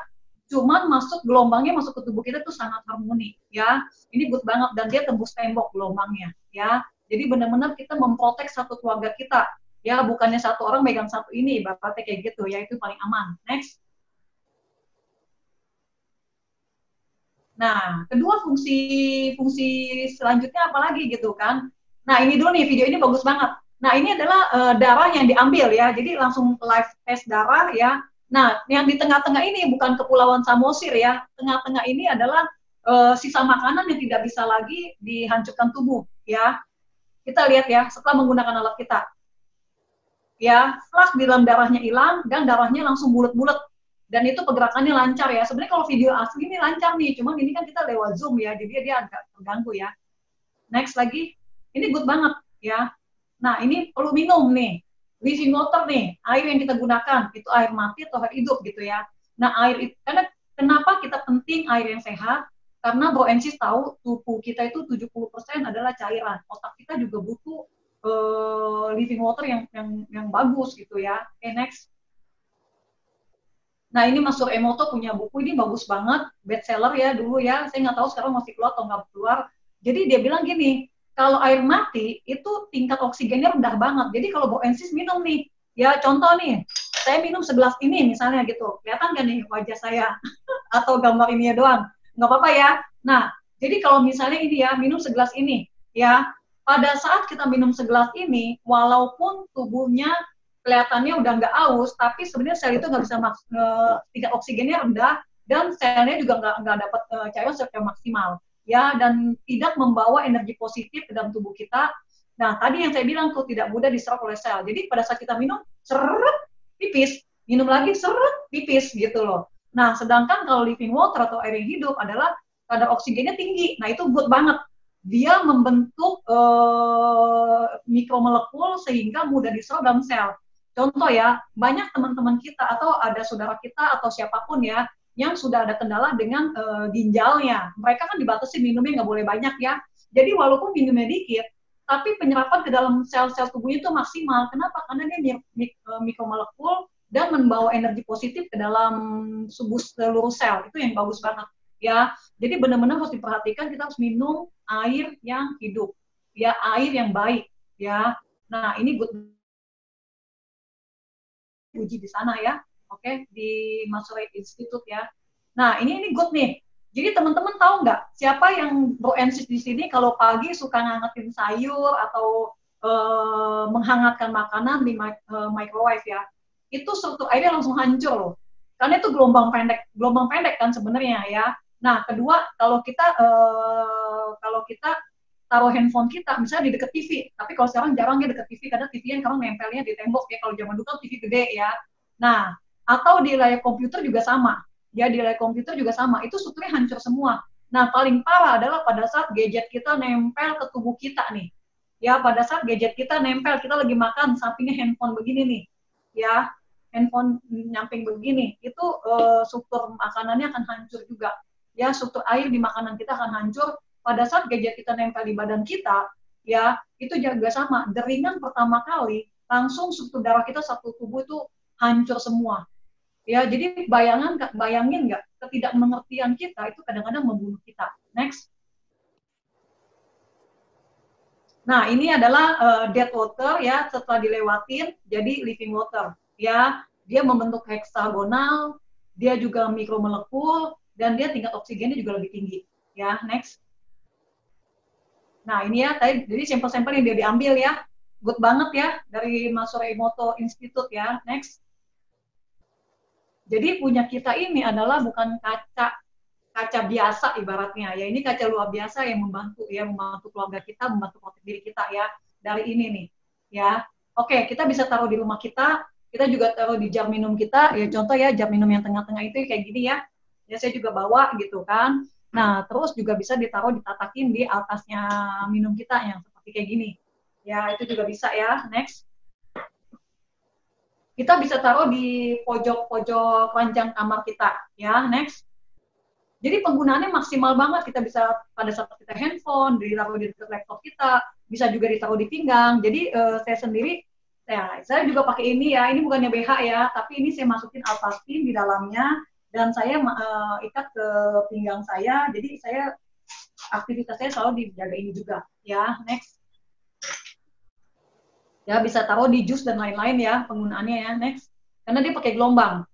cuman gelombangnya masuk ke tubuh kita itu sangat harmoni, ya. Ini good banget dan dia tembus tembok gelombangnya, ya. Jadi benar-benar kita memprotek satu keluarga kita, ya. Bukannya satu orang megang satu ini, ibaratnya kayak gitu, ya itu paling aman. Next. Nah, kedua fungsi selanjutnya apa lagi gitu kan? Nah, ini dulu nih, video ini bagus banget. Nah, ini adalah darah yang diambil ya, jadi langsung live test darah ya. Nah, yang di tengah-tengah ini bukan Kepulauan Samosir ya, tengah-tengah ini adalah sisa makanan yang tidak bisa lagi dihancurkan tubuh ya. Kita lihat ya, setelah menggunakan alat kita. Ya, setelah di dalam darahnya hilang dan darahnya langsung bulat-bulat. Dan itu pergerakannya lancar ya. Sebenarnya kalau video asli ini lancar nih, cuman ini kan kita lewat Zoom ya, jadi dia agak terganggu ya. Next lagi, ini good banget ya. Nah ini perlu minum nih, living water nih, air yang kita gunakan, itu air mati atau air hidup gitu ya. Nah air itu, karena kenapa kita penting air yang sehat? Karena Bro Ensis tahu tubuh kita itu 70% adalah cairan. Otak kita juga butuh living water yang bagus gitu ya. Oke, next. Nah ini Mas Sur Emoto punya buku ini bagus banget, bestseller ya dulu ya, saya nggak tahu sekarang masih keluar atau nggak keluar. Jadi dia bilang gini, kalau air mati itu tingkat oksigennya rendah banget. Jadi kalau Bro Ensis minum nih, ya contoh nih, saya minum segelas ini misalnya gitu, kelihatan nggak nih wajah saya atau gambar ininya doang? Nggak apa-apa ya. Nah, jadi kalau misalnya ini ya minum segelas ini, ya pada saat kita minum segelas ini, walaupun tubuhnya kelihatannya udah nggak aus, tapi sebenarnya sel itu nggak bisa tingkat oksigennya rendah dan selnya juga nggak dapat cairan secara maksimal, ya, dan tidak membawa energi positif ke dalam tubuh kita. Nah, tadi yang saya bilang tuh tidak mudah diserap oleh sel. Jadi pada saat kita minum, seret, pipis, minum lagi, seret, pipis, gitu loh. Nah, sedangkan kalau living water atau air yang hidup adalah kadar oksigennya tinggi. Nah, itu good banget. Dia membentuk mikromolekul sehingga mudah diserap dalam sel. Contoh ya, banyak teman-teman kita atau ada saudara kita atau siapapun ya yang sudah ada kendala dengan ginjalnya. Mereka kan dibatasi minumnya nggak boleh banyak ya. Jadi walaupun minumnya dikit, tapi penyerapan ke dalam sel-sel tubuhnya itu maksimal. Kenapa? Karena dia mikromolekul dan membawa energi positif ke dalam seluruh sel. Itu yang bagus banget ya. Jadi benar-benar harus diperhatikan, kita harus minum air yang hidup, ya, air yang baik ya. Nah, ini good uji di sana ya, oke, di Masurek Institute ya. Nah ini good nih. Jadi teman-teman tahu nggak siapa yang Bro Ensis di sini kalau pagi suka ngangetin sayur atau menghangatkan makanan di microwave ya, itu struktur airnya langsung hancur loh. Karena itu gelombang pendek kan sebenarnya ya. Nah kedua kalau kita taruh handphone kita misalnya di dekat TV, tapi kalau sekarang jarang ya dekat TV karena TV yang sekarang nempelnya di tembok ya, kalau zaman dulu kan TV gede ya. Nah, atau di layar komputer juga sama. Ya di layar komputer juga sama, itu strukturnya hancur semua. Nah, paling parah adalah pada saat gadget kita nempel ke tubuh kita nih. Ya, pada saat gadget kita nempel, kita lagi makan, sampingnya handphone begini nih. Ya, handphone nyamping begini, itu struktur makanannya akan hancur juga. Ya, struktur air di makanan kita akan hancur. Pada saat gadget kita nempel di badan kita, ya itu juga sama. Deringan pertama kali, langsung struktur darah kita satu tubuh itu hancur semua. Ya, jadi bayangin nggak ketidakmengertian kita itu kadang-kadang membunuh kita. Next. Nah, ini adalah dead water ya, setelah dilewatin jadi living water ya. Dia membentuk heksagonal, dia juga mikromolekul, dan dia tingkat oksigennya juga lebih tinggi ya. Next. Nah, ini ya tadi jadi sampel-sampel yang dia diambil ya. Good banget ya dari Masaru Emoto Institute ya. Next. Jadi punya kita ini adalah bukan kaca biasa ibaratnya ya, ini kaca luar biasa yang membantu ya, membantu keluarga kita, membantu protek diri kita ya dari ini nih ya. Oke, kita bisa taruh di rumah kita juga taruh di jar minum kita ya, contoh ya jar minum yang tengah-tengah itu kayak gini ya saya juga bawa gitu kan. Nah terus juga bisa ditaruh, ditatakin di atasnya minum kita yang seperti kayak gini ya, itu juga bisa ya. Next. Kita bisa taruh di pojok-pojok ranjang kamar kita ya. Next. Jadi penggunaannya maksimal banget, kita bisa pada saat kita handphone, ditaruh di laptop kita, bisa juga ditaruh di pinggang. Jadi saya sendiri, saya juga pakai ini ya, ini bukannya BH ya, tapi ini saya masukin alpastin di dalamnya, dan saya ikat ke pinggang saya, jadi saya aktivitas saya selalu dijaga ini juga. Ya, next. Ya, bisa taruh di jus dan lain-lain ya, penggunaannya ya, next. Karena dia pakai gelombang.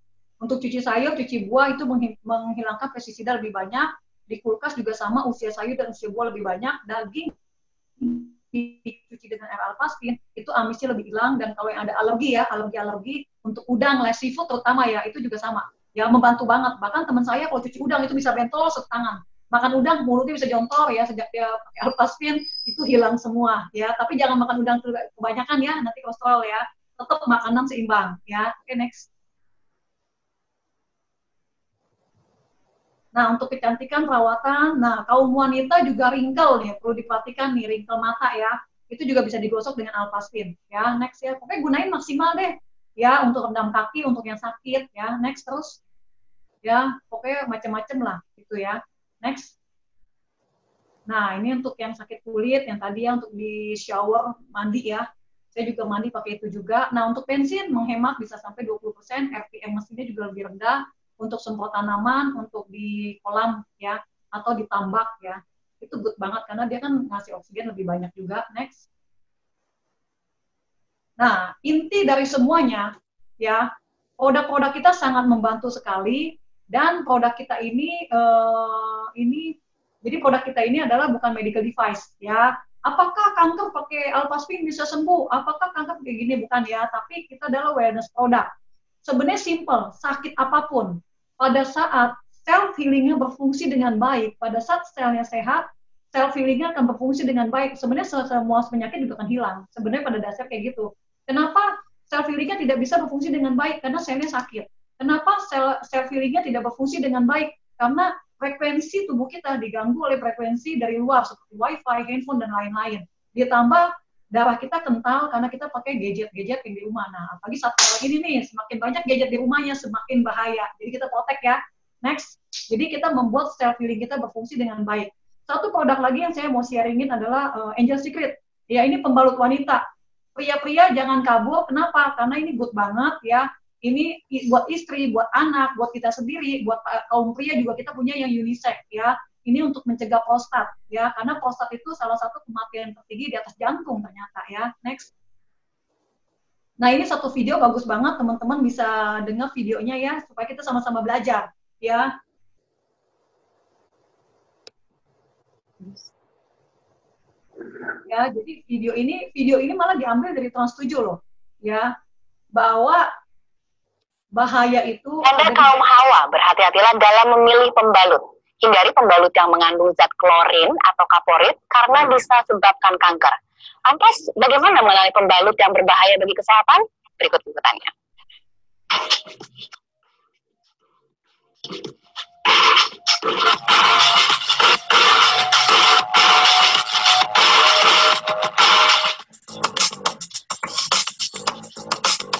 Untuk cuci sayur, cuci buah itu menghilangkan pestisida lebih banyak. Di kulkas juga sama, usia sayur dan usia buah lebih banyak. Daging dicuci dengan air alpastin, itu amisnya lebih hilang. Dan kalau yang ada alergi ya, alergi untuk udang, seafood terutama ya, itu juga sama. Ya, membantu banget. Bahkan teman saya kalau cuci udang itu bisa bentol setangan. Makan udang, mulutnya bisa jontor ya, sejak dia pakai alpastin, itu hilang semua ya. Tapi jangan makan udang kebanyakan ya, nanti kolesterol ya. Tetap makanan seimbang ya. Oke, next. Nah, untuk kecantikan perawatan, nah kaum wanita juga wrinkle nih, perlu diperhatikan nih, wrinkle mata ya, itu juga bisa digosok dengan alpastin ya. Next ya, pokoknya gunain maksimal deh ya, untuk rendam kaki, untuk yang sakit ya. Next terus ya, pokoknya macam-macam lah gitu ya. Next. Nah, ini untuk yang sakit kulit, yang tadi ya untuk di shower, mandi ya, saya juga mandi pakai itu juga. Nah, untuk bensin menghemat bisa sampai 20%, RPM mesinnya juga lebih rendah. Untuk semprot tanaman, untuk di kolam ya, atau di tambak ya, itu good banget karena dia kan ngasih oksigen lebih banyak juga. Next. Nah, inti dari semuanya ya, produk-produk kita sangat membantu sekali, dan produk kita ini jadi produk kita ini adalah bukan medical device ya. Apakah kanker pakai alpastin bisa sembuh? Apakah kanker kayak gini? Bukan ya, tapi kita adalah wellness product. Sebenarnya simple, sakit apapun. Pada saat self healingnya berfungsi dengan baik, pada saat selnya sehat, self healingnya akan berfungsi dengan baik. Sebenarnya semua penyakit juga akan hilang. Sebenarnya pada dasar kayak gitu. Kenapa self healingnya tidak bisa berfungsi dengan baik? Karena selnya sakit. Kenapa self healingnya tidak berfungsi dengan baik? Karena frekuensi tubuh kita diganggu oleh frekuensi dari luar seperti wifi, handphone dan lain-lain. Ditambah darah kita kental karena kita pakai gadget-gadget yang di rumah. Nah, apalagi saat ini nih, semakin banyak gadget di rumahnya, semakin bahaya. Jadi kita protect ya. Next. Jadi kita membuat self healing kita berfungsi dengan baik. Satu produk lagi yang saya mau sharingin adalah Angel Secret. Ya, ini pembalut wanita. Pria-pria jangan kabur. Kenapa? Karena ini good banget ya. Ini buat istri, buat anak, buat kita sendiri, buat kaum pria juga kita punya yang unisex ya. Ini untuk mencegah prostat ya, karena prostat itu salah satu kematian tertinggi di atas jantung ternyata ya. Next. Nah, ini satu video bagus banget, teman-teman bisa dengar videonya ya, supaya kita sama-sama belajar ya. Ya, jadi video ini malah diambil dari Trans7 loh ya, bahwa bahaya itu Anda kaum hawa, berhati-hatilah dalam memilih pembalut. Hindari pembalut yang mengandung zat klorin atau kaporit karena bisa sebabkan kanker. Lantas, bagaimana mengenali pembalut yang berbahaya bagi kesehatan? Berikut liputannya.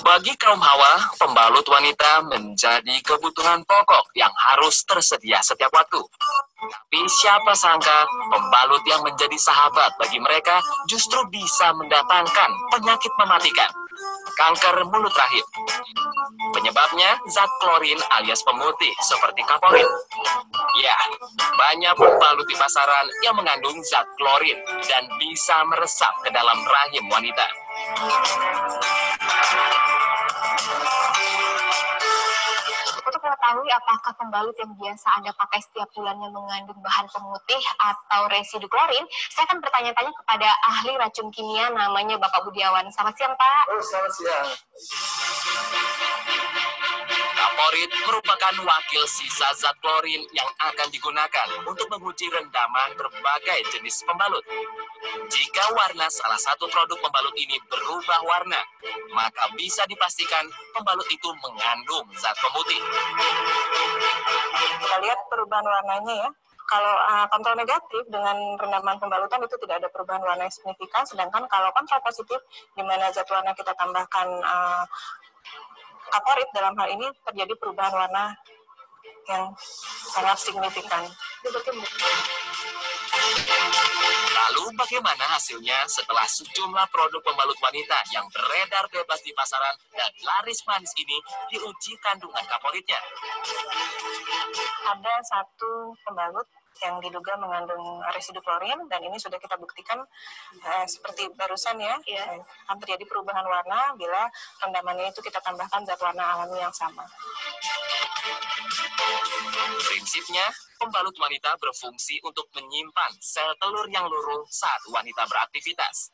Bagi kaum hawa, pembalut wanita menjadi kebutuhan pokok yang harus tersedia setiap waktu. Tapi siapa sangka pembalut yang menjadi sahabat bagi mereka justru bisa mendatangkan penyakit mematikan. Kanker mulut rahim. Penyebabnya zat klorin alias pemutih seperti kaporit. Ya, banyak pembalut di pasaran yang mengandung zat klorin dan bisa meresap ke dalam rahim wanita. Untuk mengetahui apakah pembalut yang biasa Anda pakai setiap bulannya mengandung bahan pemutih atau residu klorin, saya akan bertanya-tanya kepada ahli racun kimia namanya Bapak Budiawan. Selamat siang, Pak. Oh, selamat siang. Kaporit merupakan wakil sisa zat klorin yang akan digunakan untuk menguji rendaman berbagai jenis pembalut. Jika warna salah satu produk pembalut ini berubah warna, maka bisa dipastikan pembalut itu mengandung zat pemutih. Kita lihat perubahan warnanya ya. Kalau kontrol negatif dengan rendaman pembalutan itu tidak ada perubahan warna yang signifikan, sedangkan kalau kontrol positif di mana zat warna kita tambahkan kaporit, dalam hal ini terjadi perubahan warna yang sangat signifikan. Lalu bagaimana hasilnya setelah sejumlah produk pembalut wanita yang beredar bebas di pasaran dan laris manis ini diuji kandungan kaporitnya? Ada satu pembalut yang diduga mengandung residu klorin dan ini sudah kita buktikan seperti barusan ya, akan terjadi perubahan warna bila rendamannya itu kita tambahkan zat warna alami yang sama. Prinsipnya, pembalut wanita berfungsi untuk menyimpan sel telur yang luruh saat wanita beraktivitas.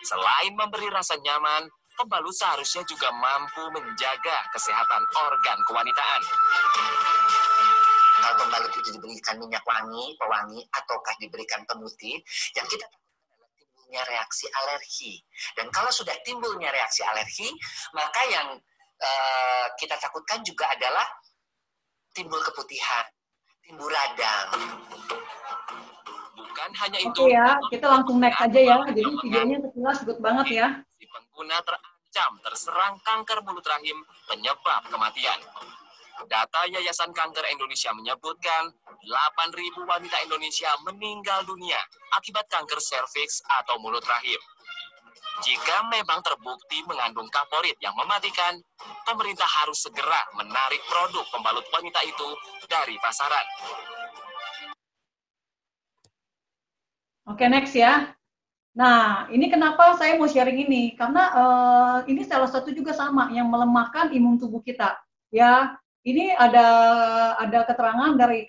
Selain memberi rasa nyaman, pembalut seharusnya juga mampu menjaga kesehatan organ kewanitaan. Kalau pembalut itu diberikan minyak wangi, pewangi, ataukah diberikan pemutih, yang kita takutkan adalah timbulnya reaksi alergi. Dan kalau sudah timbulnya reaksi alergi, maka yang kita takutkan juga adalah timbul keputihan, timbul radang. Bukan hanya itu. Oke ya, kita langsung next aja ya. Jadi videonya sekilas good banget ya. Si pengguna terancam terserang kanker mulut rahim penyebab kematian. Data Yayasan Kanker Indonesia menyebutkan 8.000 wanita Indonesia meninggal dunia akibat kanker serviks atau mulut rahim. Jika memang terbukti mengandung kaporit yang mematikan, pemerintah harus segera menarik produk pembalut wanita itu dari pasaran. Oke, next ya. Nah, ini kenapa saya mau sharing ini? Karena ini salah satu juga sama yang melemahkan imun tubuh kita. Ya, ini ada keterangan dari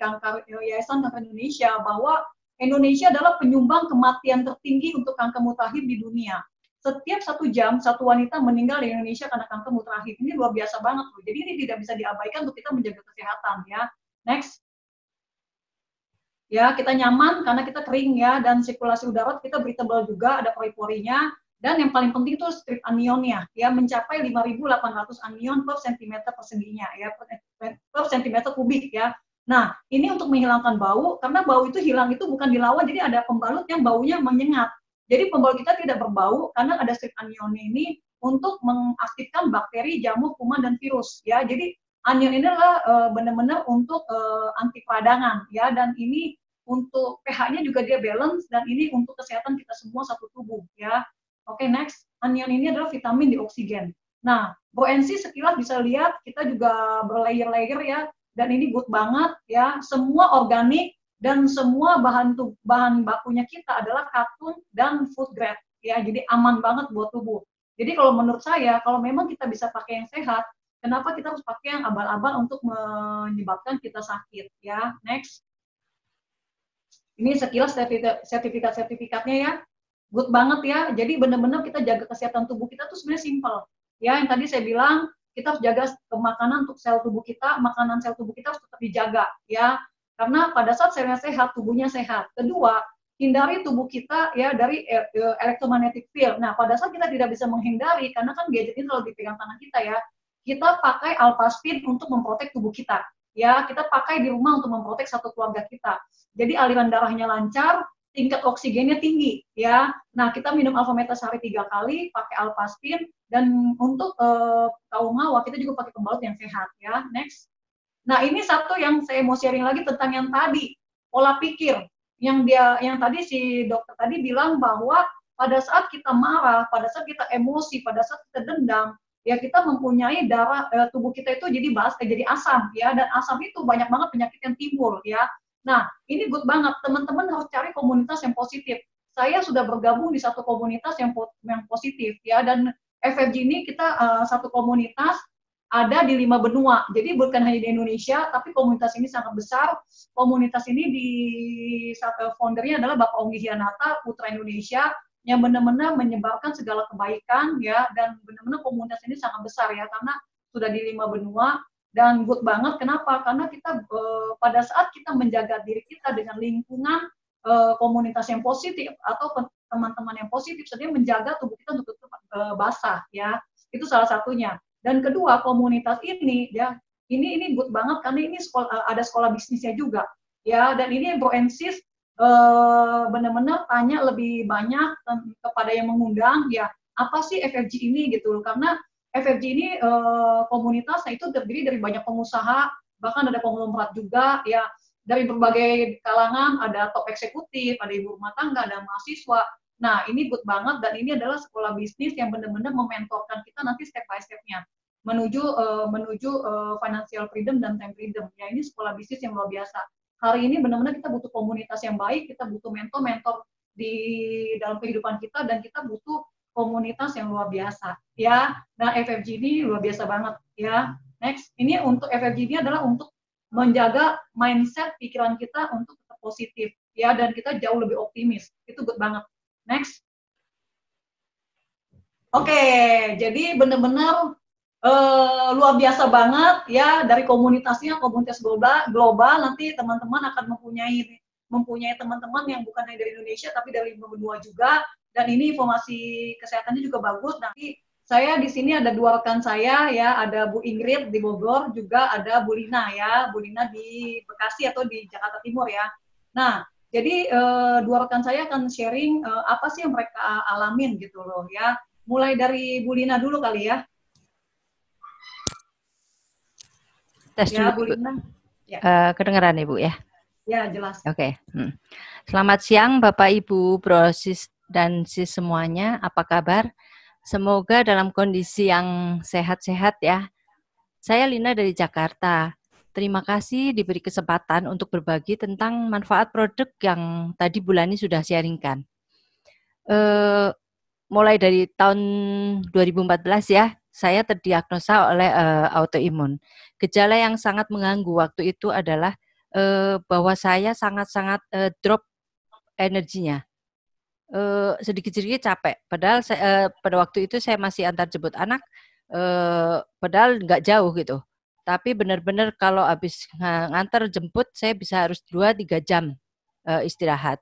Yayasan Kanker Indonesia bahwa Indonesia adalah penyumbang kematian tertinggi untuk kanker mulut rahim di dunia. Setiap 1 jam, 1 wanita meninggal di Indonesia karena kanker mulut rahim. Ini luar biasa banget loh. Jadi ini tidak bisa diabaikan untuk kita menjaga kesehatan ya. Next. Ya, kita nyaman karena kita kering ya, dan sirkulasi udara kita breathable juga, ada pori-porinya. Dan yang paling penting itu strip anionnya, ya, mencapai 5.800 anion per sentimeter perseginya, ya, per sentimeter kubik, ya. Nah, ini untuk menghilangkan bau, karena bau itu hilang itu bukan dilawan, jadi ada pembalut yang baunya menyengat. Jadi pembalut kita tidak berbau, karena ada strip anionnya ini untuk mengaktifkan bakteri, jamur, kuman, dan virus, ya. Jadi anion ini adalah benar-benar untuk anti peradangan, ya, dan ini untuk pH-nya juga dia balance, dan ini untuk kesehatan kita semua satu tubuh, ya. Oke, next. Anion ini adalah vitamin dioksigen. Nah, BONC sekilas bisa lihat, kita juga berlayer-layer ya, dan ini good banget ya. Semua organik dan semua bahan bakunya kita adalah katun dan food grade ya, jadi aman banget buat tubuh. Jadi kalau menurut saya, kalau memang kita bisa pakai yang sehat, kenapa kita harus pakai yang abal-abal untuk menyebabkan kita sakit ya. Next. Ini sekilas sertifikat-sertifikatnya ya. Good banget ya, jadi benar-benar kita jaga kesehatan tubuh kita tuh sebenarnya simple. Ya, yang tadi saya bilang, kita harus jaga makanan untuk sel tubuh kita, makanan sel tubuh kita harus tetap dijaga, ya. Karena pada saat selnya sehat, tubuhnya sehat. Kedua, hindari tubuh kita ya dari electromagnetic field. Nah, pada saat kita tidak bisa menghindari, karena kan gadget ini selalu dipegang tangan kita ya, kita pakai Alpha-Spin untuk memprotek tubuh kita. Ya, kita pakai di rumah untuk memprotek satu keluarga kita. Jadi aliran darahnya lancar, tingkat oksigennya tinggi ya. Nah, kita minum Alpha-Meta sehari 3 kali, pakai Alpha-Spin, dan untuk kaum hawa kita juga pakai pembalut yang sehat ya. Next. Nah, ini satu yang saya mau sharing lagi tentang yang tadi, pola pikir. Yang tadi si dokter tadi bilang bahwa pada saat kita marah, pada saat kita emosi, pada saat kita dendam, ya kita mempunyai tubuh kita itu jadi asam ya, dan asam itu banyak banget penyakit yang timbul ya. Nah, ini good banget, teman-teman harus cari komunitas yang positif. Saya sudah bergabung di satu komunitas yang positif ya, dan FFG ini kita satu komunitas ada di 5 benua. Jadi bukan hanya di Indonesia, tapi komunitas ini sangat besar. Komunitas ini foundernya adalah Bapak Onggi Hianata, putra Indonesia, yang benar-benar menyebarkan segala kebaikan ya, dan benar-benar komunitas ini sangat besar ya, karena sudah di 5 benua. Dan good banget, kenapa? Karena kita pada saat kita menjaga diri kita dengan lingkungan komunitas yang positif atau teman-teman yang positif, sebenarnya menjaga tubuh kita untuk tetap basah ya. Itu salah satunya. Dan kedua, komunitas ini ya, ini good banget karena ini ada sekolah bisnisnya juga ya, dan ini Bro Ensis benar-benar tanya lebih banyak kepada yang mengundang ya, apa sih FFG ini gitu, karena FFG ini komunitasnya itu terdiri dari banyak pengusaha, bahkan ada konglomerat juga ya, dari berbagai kalangan, ada top eksekutif, ada ibu rumah tangga, ada mahasiswa. Nah, ini good banget, dan ini adalah sekolah bisnis yang benar-benar mementorkan kita nanti step by step-nya menuju financial freedom dan time freedom. Ya, ini sekolah bisnis yang luar biasa. Hari ini benar-benar kita butuh komunitas yang baik, kita butuh mentor-mentor di dalam kehidupan kita, dan kita butuh komunitas yang luar biasa. Ya, nah FFG ini luar biasa banget. Ya, next, ini untuk FFG ini adalah untuk menjaga mindset pikiran kita untuk tetap positif. Ya, dan kita jauh lebih optimis. Itu good banget. Next. Oke, jadi benar-benar luar biasa banget ya, dari komunitasnya, komunitas global. Nanti teman-teman akan mempunyai teman-teman yang bukan hanya dari Indonesia tapi dari benua juga, dan ini informasi kesehatannya juga bagus. Nanti saya di sini ada 2 rekan saya ya, ada Bu Ingrid di Bogor, juga ada Bu Lina ya, Bu Lina di Bekasi atau di Jakarta Timur ya. Nah, jadi 2 rekan saya akan sharing apa sih yang mereka alamin gitu loh ya. Mulai dari Bu Lina dulu kali ya. Tes ya, dulu, Bu Lina. Ya. Kedengeran Ibu ya? Ya, jelas. Oke. Selamat siang Bapak Ibu, Bro, Sis dan Sis semuanya. Apa kabar? Semoga dalam kondisi yang sehat-sehat ya. Saya Lina dari Jakarta. Terima kasih diberi kesempatan untuk berbagi tentang manfaat produk yang tadi Bulani sudah sharingkan. Mulai dari tahun 2014 ya, saya terdiagnosa oleh autoimun. Gejala yang sangat mengganggu waktu itu adalah bahwa saya sangat-sangat drop energinya. Sedikit-sedikit capek. Padahal pada waktu itu saya masih antar jemput anak, padahal nggak jauh gitu. Tapi benar-benar kalau habis ngantar jemput, saya bisa harus 2-3 jam istirahat.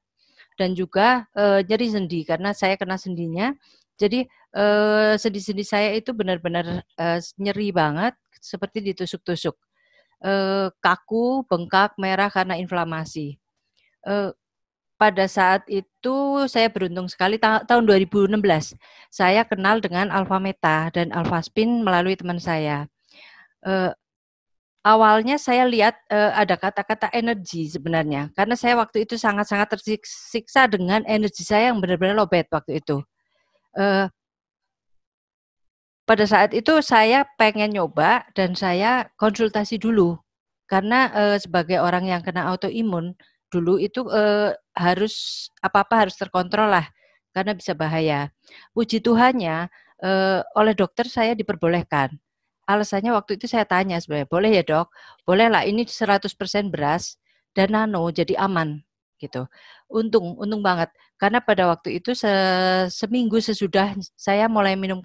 Dan juga nyeri sendi, karena saya kena sendinya. Jadi sendi-sendi saya itu benar-benar nyeri banget, seperti ditusuk-tusuk. Kaku, bengkak, merah karena inflamasi. Pada saat itu saya beruntung sekali, tahun 2016 saya kenal dengan Alpha Meta dan Alpha Spin melalui teman saya. Awalnya saya lihat ada kata-kata energi sebenarnya, karena saya waktu itu sangat-sangat tersiksa dengan energi saya yang benar-benar lowbat waktu itu. Pada saat itu saya pengen nyoba dan saya konsultasi dulu, karena sebagai orang yang kena autoimun dulu itu harus apa-apa harus terkontrol lah, karena bisa bahaya. Puji Tuhannya oleh dokter saya diperbolehkan. Alasannya waktu itu saya tanya sebenarnya, boleh ya dok? Boleh lah, ini 100% beras dan nano, jadi aman gitu. Untung banget, karena pada waktu itu seminggu sesudah saya mulai minum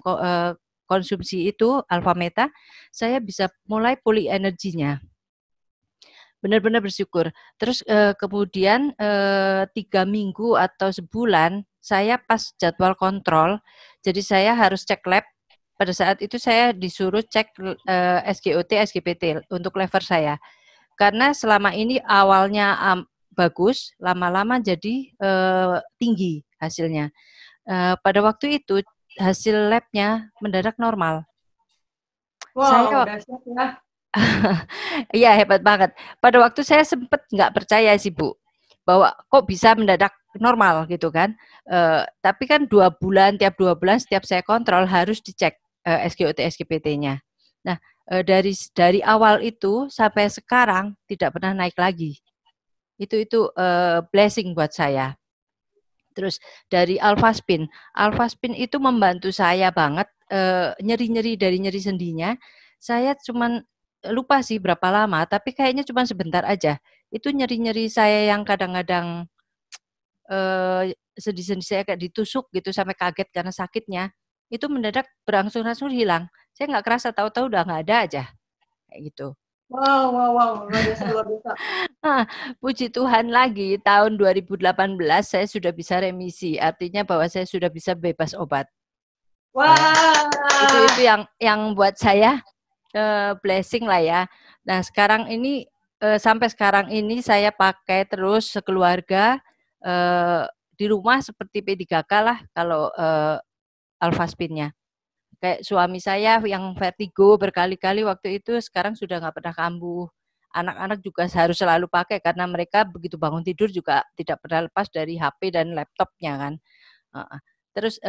konsumsi itu Alpha Meta, saya bisa mulai pulih energinya. Benar-benar bersyukur. Terus kemudian 3 minggu atau sebulan saya pas jadwal kontrol, jadi saya harus cek lab. Pada saat itu saya disuruh cek SGOT, SGPT untuk lever saya. Karena selama ini awalnya bagus, lama-lama jadi tinggi hasilnya. Pada waktu itu hasil labnya mendadak normal. Wow, dahsyat ya. Iya, hebat banget. Pada waktu saya sempat nggak percaya sih Bu. bahwa kok bisa mendadak normal gitu kan. Tapi kan 2 bulan, tiap 2 bulan setiap saya kontrol harus dicek SGOT, SGPT-nya. Nah, dari awal itu sampai sekarang tidak pernah naik lagi. Itu blessing buat saya. Terus dari Alphaspin itu membantu saya banget, nyeri-nyeri dari nyeri sendinya. Saya cuman lupa sih berapa lama, tapi kayaknya cuma sebentar aja. Itu nyeri-nyeri saya yang kadang-kadang sendi-sendi saya kayak ditusuk gitu sampai kaget karena sakitnya, itu mendadak berangsur-angsur hilang. Saya nggak kerasa, tahu-tahu udah nggak ada aja, kayak gitu. Wow, luar biasa. Puji Tuhan lagi, tahun 2018 saya sudah bisa remisi, artinya bahwa saya sudah bisa bebas obat. Wah. Itu yang buat saya blessing lah ya. Nah sekarang ini sampai sekarang ini saya pakai terus sekeluarga di rumah seperti P3K lah kalau Alphaspin-nya. Kayak suami saya yang vertigo berkali-kali waktu itu sekarang sudah nggak pernah kambuh. Anak-anak juga harus selalu pakai karena mereka begitu bangun tidur juga tidak pernah lepas dari HP dan laptopnya kan. Terus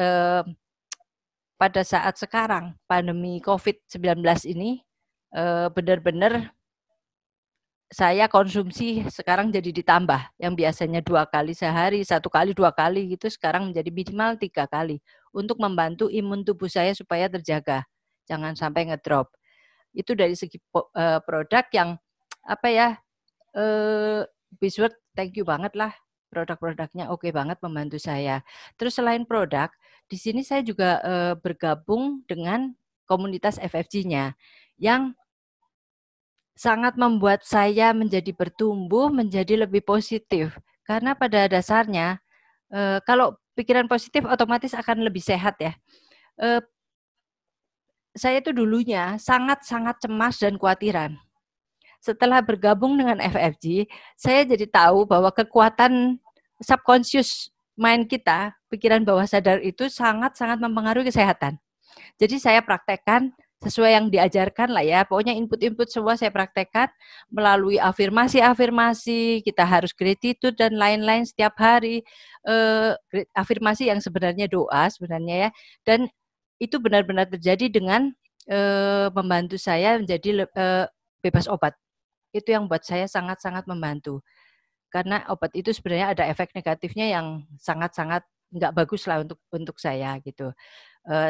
pada saat sekarang pandemi COVID-19 ini benar-benar saya konsumsi sekarang jadi ditambah, yang biasanya 2 kali sehari, 1 kali 2 kali gitu, sekarang menjadi minimal 3 kali untuk membantu imun tubuh saya supaya terjaga, jangan sampai ngedrop. Itu dari segi produk yang apa ya, Bisword thank you banget lah, produk-produknya oke banget membantu saya. Terus selain produk, di sini saya juga bergabung dengan komunitas FFG-nya yang sangat membuat saya menjadi bertumbuh, menjadi lebih positif. Karena pada dasarnya, kalau pikiran positif otomatis akan lebih sehat ya. Saya itu dulunya sangat-sangat cemas dan khawatiran. Setelah bergabung dengan FFG, saya jadi tahu bahwa kekuatan subconscious mind kita, pikiran bawah sadar itu sangat-sangat mempengaruhi kesehatan. Jadi saya praktekkan sesuai yang diajarkan lah ya, pokoknya input-input semua saya praktekkan melalui afirmasi-afirmasi, kita harus gratitude dan lain-lain setiap hari, afirmasi yang sebenarnya doa sebenarnya ya, dan itu benar-benar terjadi dengan membantu saya menjadi bebas obat. Itu yang buat saya sangat-sangat membantu, karena obat itu sebenarnya ada efek negatifnya yang sangat-sangat nggak bagus lah untuk saya gitu.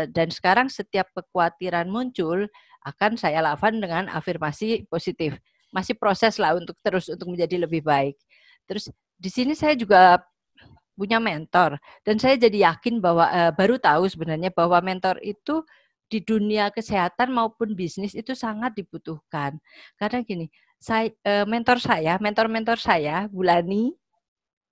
Dan sekarang setiap kekhawatiran muncul akan saya lawan dengan afirmasi positif. Masih proses lah untuk menjadi lebih baik. Terus di sini saya juga punya mentor dan saya jadi yakin bahwa baru tahu sebenarnya bahwa mentor itu di dunia kesehatan maupun bisnis itu sangat dibutuhkan. Karena gini, mentor saya Bulani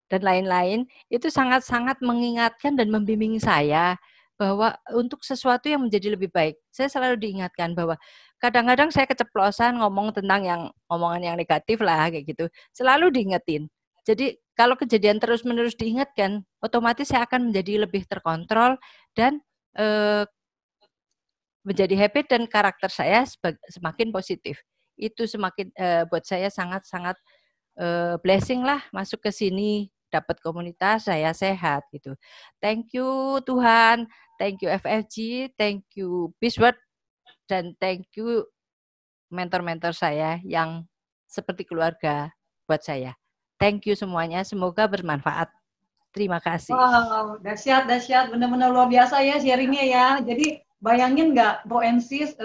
dan lain-lain itu sangat-sangat mengingatkan dan membimbing saya bahwa untuk sesuatu yang menjadi lebih baik. Saya selalu diingatkan bahwa kadang-kadang saya keceplosan ngomong tentang omongan yang negatif lah kayak gitu. Selalu diingetin. Jadi kalau kejadian terus-menerus diingatkan, otomatis saya akan menjadi lebih terkontrol dan menjadi happy dan karakter saya semakin positif. Itu semakin buat saya sangat-sangat blessing lah masuk ke sini, dapat komunitas, saya sehat gitu. Thank you Tuhan, thank you FFG, thank you Bisword, dan thank you mentor-mentor saya yang seperti keluarga buat saya. Thank you semuanya, semoga bermanfaat. Terima kasih. Wow, dahsyat, benar-benar luar biasa ya sharingnya ya. Jadi bayangin nggak, Bro Ensis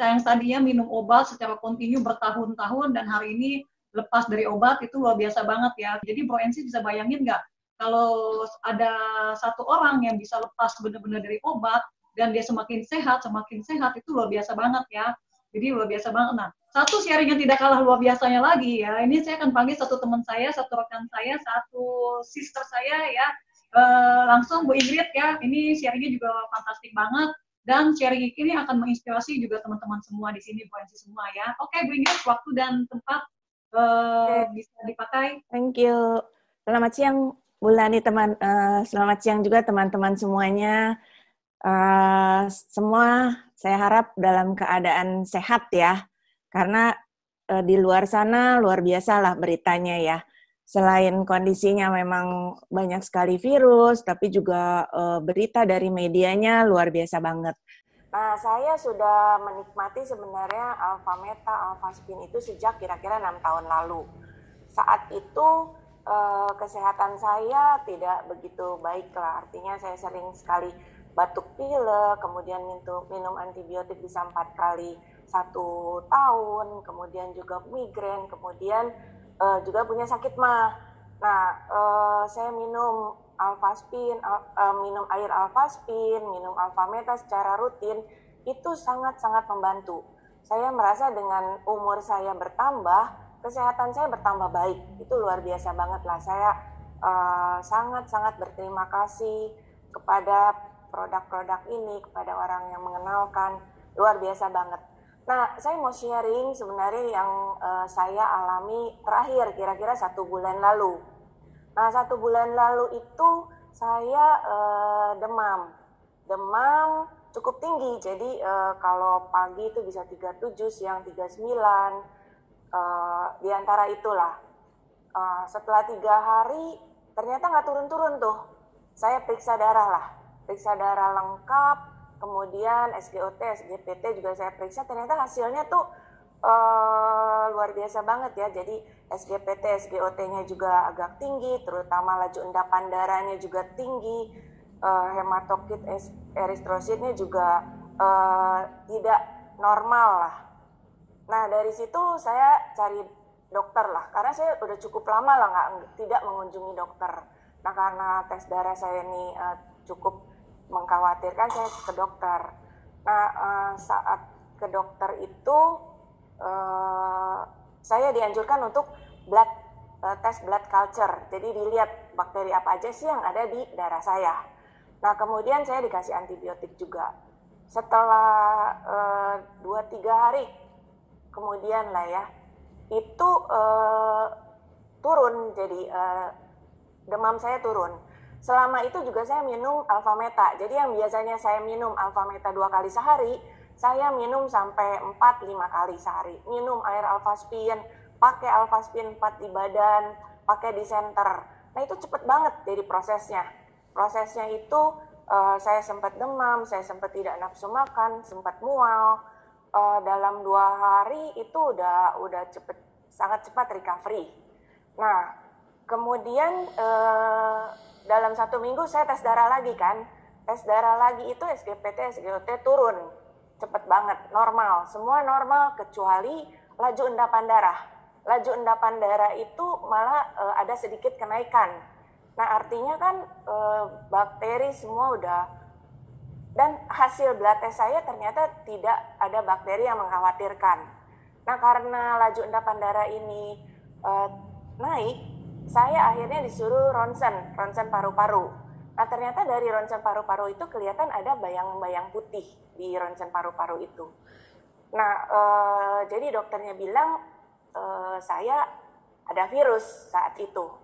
yang tadinya minum obat secara kontinu bertahun-tahun dan hari ini lepas dari obat, itu luar biasa banget ya. Jadi Bro Ensis bisa bayangin nggak, kalau ada satu orang yang bisa lepas benar-benar dari obat dan dia semakin sehat, itu luar biasa banget ya. Jadi luar biasa banget. Nah, satu sharing yang tidak kalah luar biasanya lagi ya. Ini saya akan panggil satu teman saya, satu rekan saya, satu sister saya ya. Langsung Bu Ingrid ya. Ini sharingnya juga fantastik banget. Dan sharing ini akan menginspirasi juga teman-teman semua di sini, Bu Ensis semua ya. Oke, Bu Ingrid, waktu dan tempat bisa dipakai. Thank you. Selamat siang, Bulani teman. Selamat siang juga teman-teman semuanya. Semua saya harap dalam keadaan sehat ya, karena di luar sana luar biasa lah beritanya ya. selain kondisinya memang banyak sekali virus, tapi juga berita dari medianya luar biasa banget. Nah, saya sudah menikmati sebenarnya Alphameta, Alphaspin itu sejak kira-kira 6 tahun lalu. Saat itu kesehatan saya tidak begitu baik lah, artinya saya sering sekali batuk pilek, kemudian minum antibiotik bisa 4 kali 1 tahun, kemudian juga migrain, kemudian juga punya sakit mah. Nah, saya minum Alphaspin, minum air Alphaspin, minum Alphameta secara rutin, itu sangat-sangat membantu. Saya merasa dengan umur saya bertambah, kesehatan saya bertambah baik. Itu luar biasa banget lah. Saya sangat-sangat berterima kasih kepada produk-produk ini, kepada orang yang mengenalkan, luar biasa banget. Nah, saya mau sharing sebenarnya yang saya alami terakhir, kira-kira 1 bulan lalu. Nah, 1 bulan lalu itu saya demam cukup tinggi, jadi kalau pagi itu bisa 37, siang 39, di antara itulah. Setelah 3 hari, ternyata nggak turun-turun tuh. Saya periksa darah lengkap, kemudian SGOT, SGPT juga saya periksa, ternyata hasilnya tuh luar biasa banget ya. Jadi SGPT, SGOT-nya juga agak tinggi, terutama laju endapan darahnya juga tinggi, hematokrit eritrositnya juga tidak normal lah. Nah, dari situ saya cari dokter lah, karena saya udah cukup lama lah tidak mengunjungi dokter. Nah, karena tes darah saya ini cukup mengkhawatirkan, saya ke dokter. Nah, saat ke dokter itu saya dianjurkan untuk tes blood culture. Jadi dilihat bakteri apa aja sih yang ada di darah saya. Nah, kemudian saya dikasih antibiotik juga. Setelah 2-3 hari kemudian lah ya, itu turun, jadi demam saya turun. Selama itu juga saya minum Alphameta. Jadi yang biasanya saya minum Alphameta 2 kali sehari, saya minum sampai 4-5 kali sehari. Minum air Alphaspin, pakai Alphaspin 4 di badan, pakai di center. Nah, itu cepet banget jadi prosesnya. Prosesnya itu saya sempat demam, saya sempat tidak nafsu makan, sempat mual. Dalam 2 hari itu udah sangat cepat recovery. Nah, kemudian dalam 1 minggu saya tes darah lagi kan. Tes darah lagi itu SGPT, SGOT turun. Cepet banget, normal. Semua normal kecuali laju endapan darah. Laju endapan darah itu malah ada sedikit kenaikan. Nah, artinya kan bakteri semua udah, dan hasil blood test saya ternyata tidak ada bakteri yang mengkhawatirkan. Nah, karena laju endapan darah ini naik, saya akhirnya disuruh ronsen paru-paru. Nah, ternyata dari ronsen paru-paru itu kelihatan ada bayang-bayang putih di ronsen paru-paru itu. Nah, jadi dokternya bilang saya ada virus saat itu.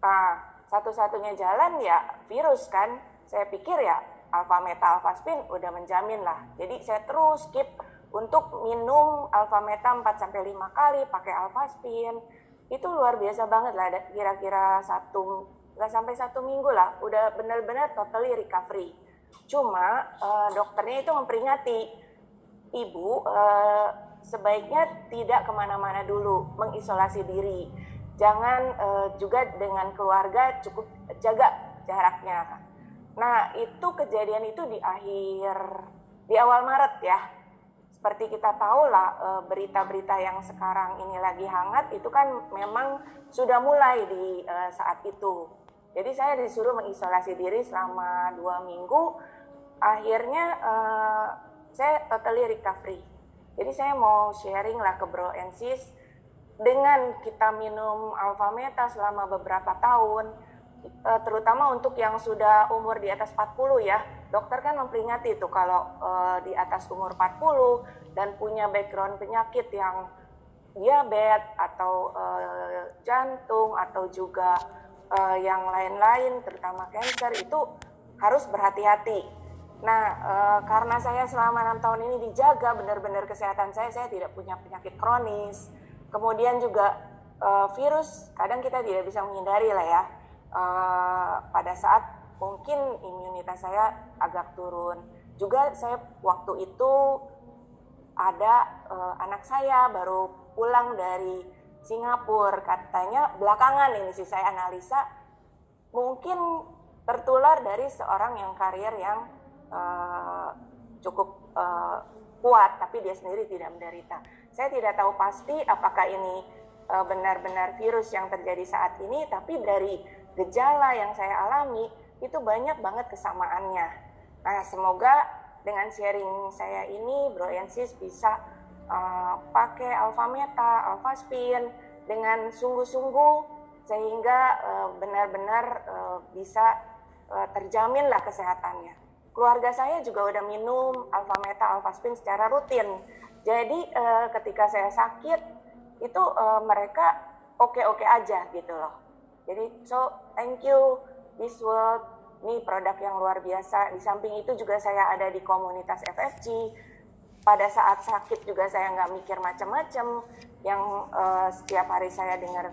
Nah, satu-satunya jalan ya virus kan. Saya pikir ya Alphameta, Alphaspin udah menjamin lah. Jadi saya terus skip untuk minum Alphameta 4-5 kali, pakai Alphaspin. Itu luar biasa banget lah, kira-kira nggak sampai 1 minggu lah, udah benar-benar totally recovery. Cuma dokternya itu memperingati, ibu sebaiknya tidak kemana-mana dulu, mengisolasi diri. Jangan juga dengan keluarga, cukup jaga jaraknya. Nah, itu kejadian itu di awal Maret ya. Seperti kita tahu lah, berita-berita yang sekarang ini lagi hangat itu kan memang sudah mulai di saat itu. Jadi saya disuruh mengisolasi diri selama 2 minggu. Akhirnya saya totally recovery. Jadi saya mau sharing lah ke Bro and Sis. Dengan kita minum Alphameta selama beberapa tahun, terutama untuk yang sudah umur di atas 40 ya, dokter kan memperingati itu kalau di atas umur 40 dan punya background penyakit yang diabetes atau jantung atau juga yang lain-lain, terutama kanker, itu harus berhati-hati. Nah, karena saya selama 6 tahun ini dijaga benar-benar kesehatan saya tidak punya penyakit kronis. Kemudian juga virus kadang kita tidak bisa menghindari lah ya. Pada saat mungkin imunitas saya agak turun. Juga saya waktu itu ada anak saya baru pulang dari Singapura, katanya belakangan ini sih saya analisa mungkin tertular dari seorang yang karier yang cukup kuat, tapi dia sendiri tidak menderita. Saya tidak tahu pasti apakah ini benar-benar virus yang terjadi saat ini, tapi dari gejala yang saya alami itu banyak banget kesamaannya. Nah, semoga dengan sharing saya ini, Bro and Sis bisa pakai Alphameta, Alphaspin dengan sungguh-sungguh sehingga benar-benar bisa terjaminlah kesehatannya. Keluarga saya juga udah minum Alphameta, Alphaspin secara rutin. Jadi ketika saya sakit itu mereka oke-oke aja gitu loh. Jadi so thank you This World, ini produk yang luar biasa. Di samping itu juga saya ada di komunitas FFG. Pada saat sakit juga saya nggak mikir macam-macam. Yang setiap hari saya dengar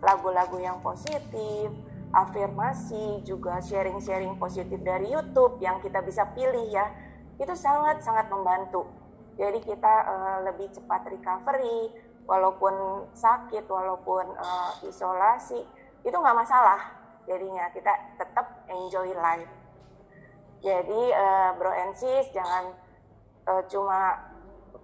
lagu-lagu yang positif, afirmasi, juga sharing-sharing positif dari YouTube yang kita bisa pilih ya. Itu sangat-sangat membantu. Jadi kita lebih cepat recovery, walaupun sakit, walaupun isolasi, itu nggak masalah. Jadinya kita tetap enjoy life. Jadi Bro and Sis jangan cuma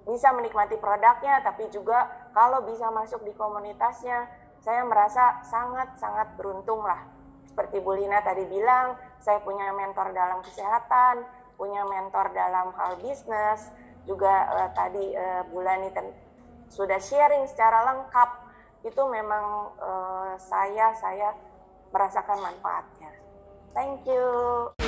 bisa menikmati produknya, tapi juga kalau bisa masuk di komunitasnya, saya merasa sangat-sangat beruntung lah. Seperti Bu Lina tadi bilang, saya punya mentor dalam kesehatan, punya mentor dalam hal bisnis, juga tadi Bu Lani sudah sharing secara lengkap. Itu memang saya merasakan manfaatnya. Thank you.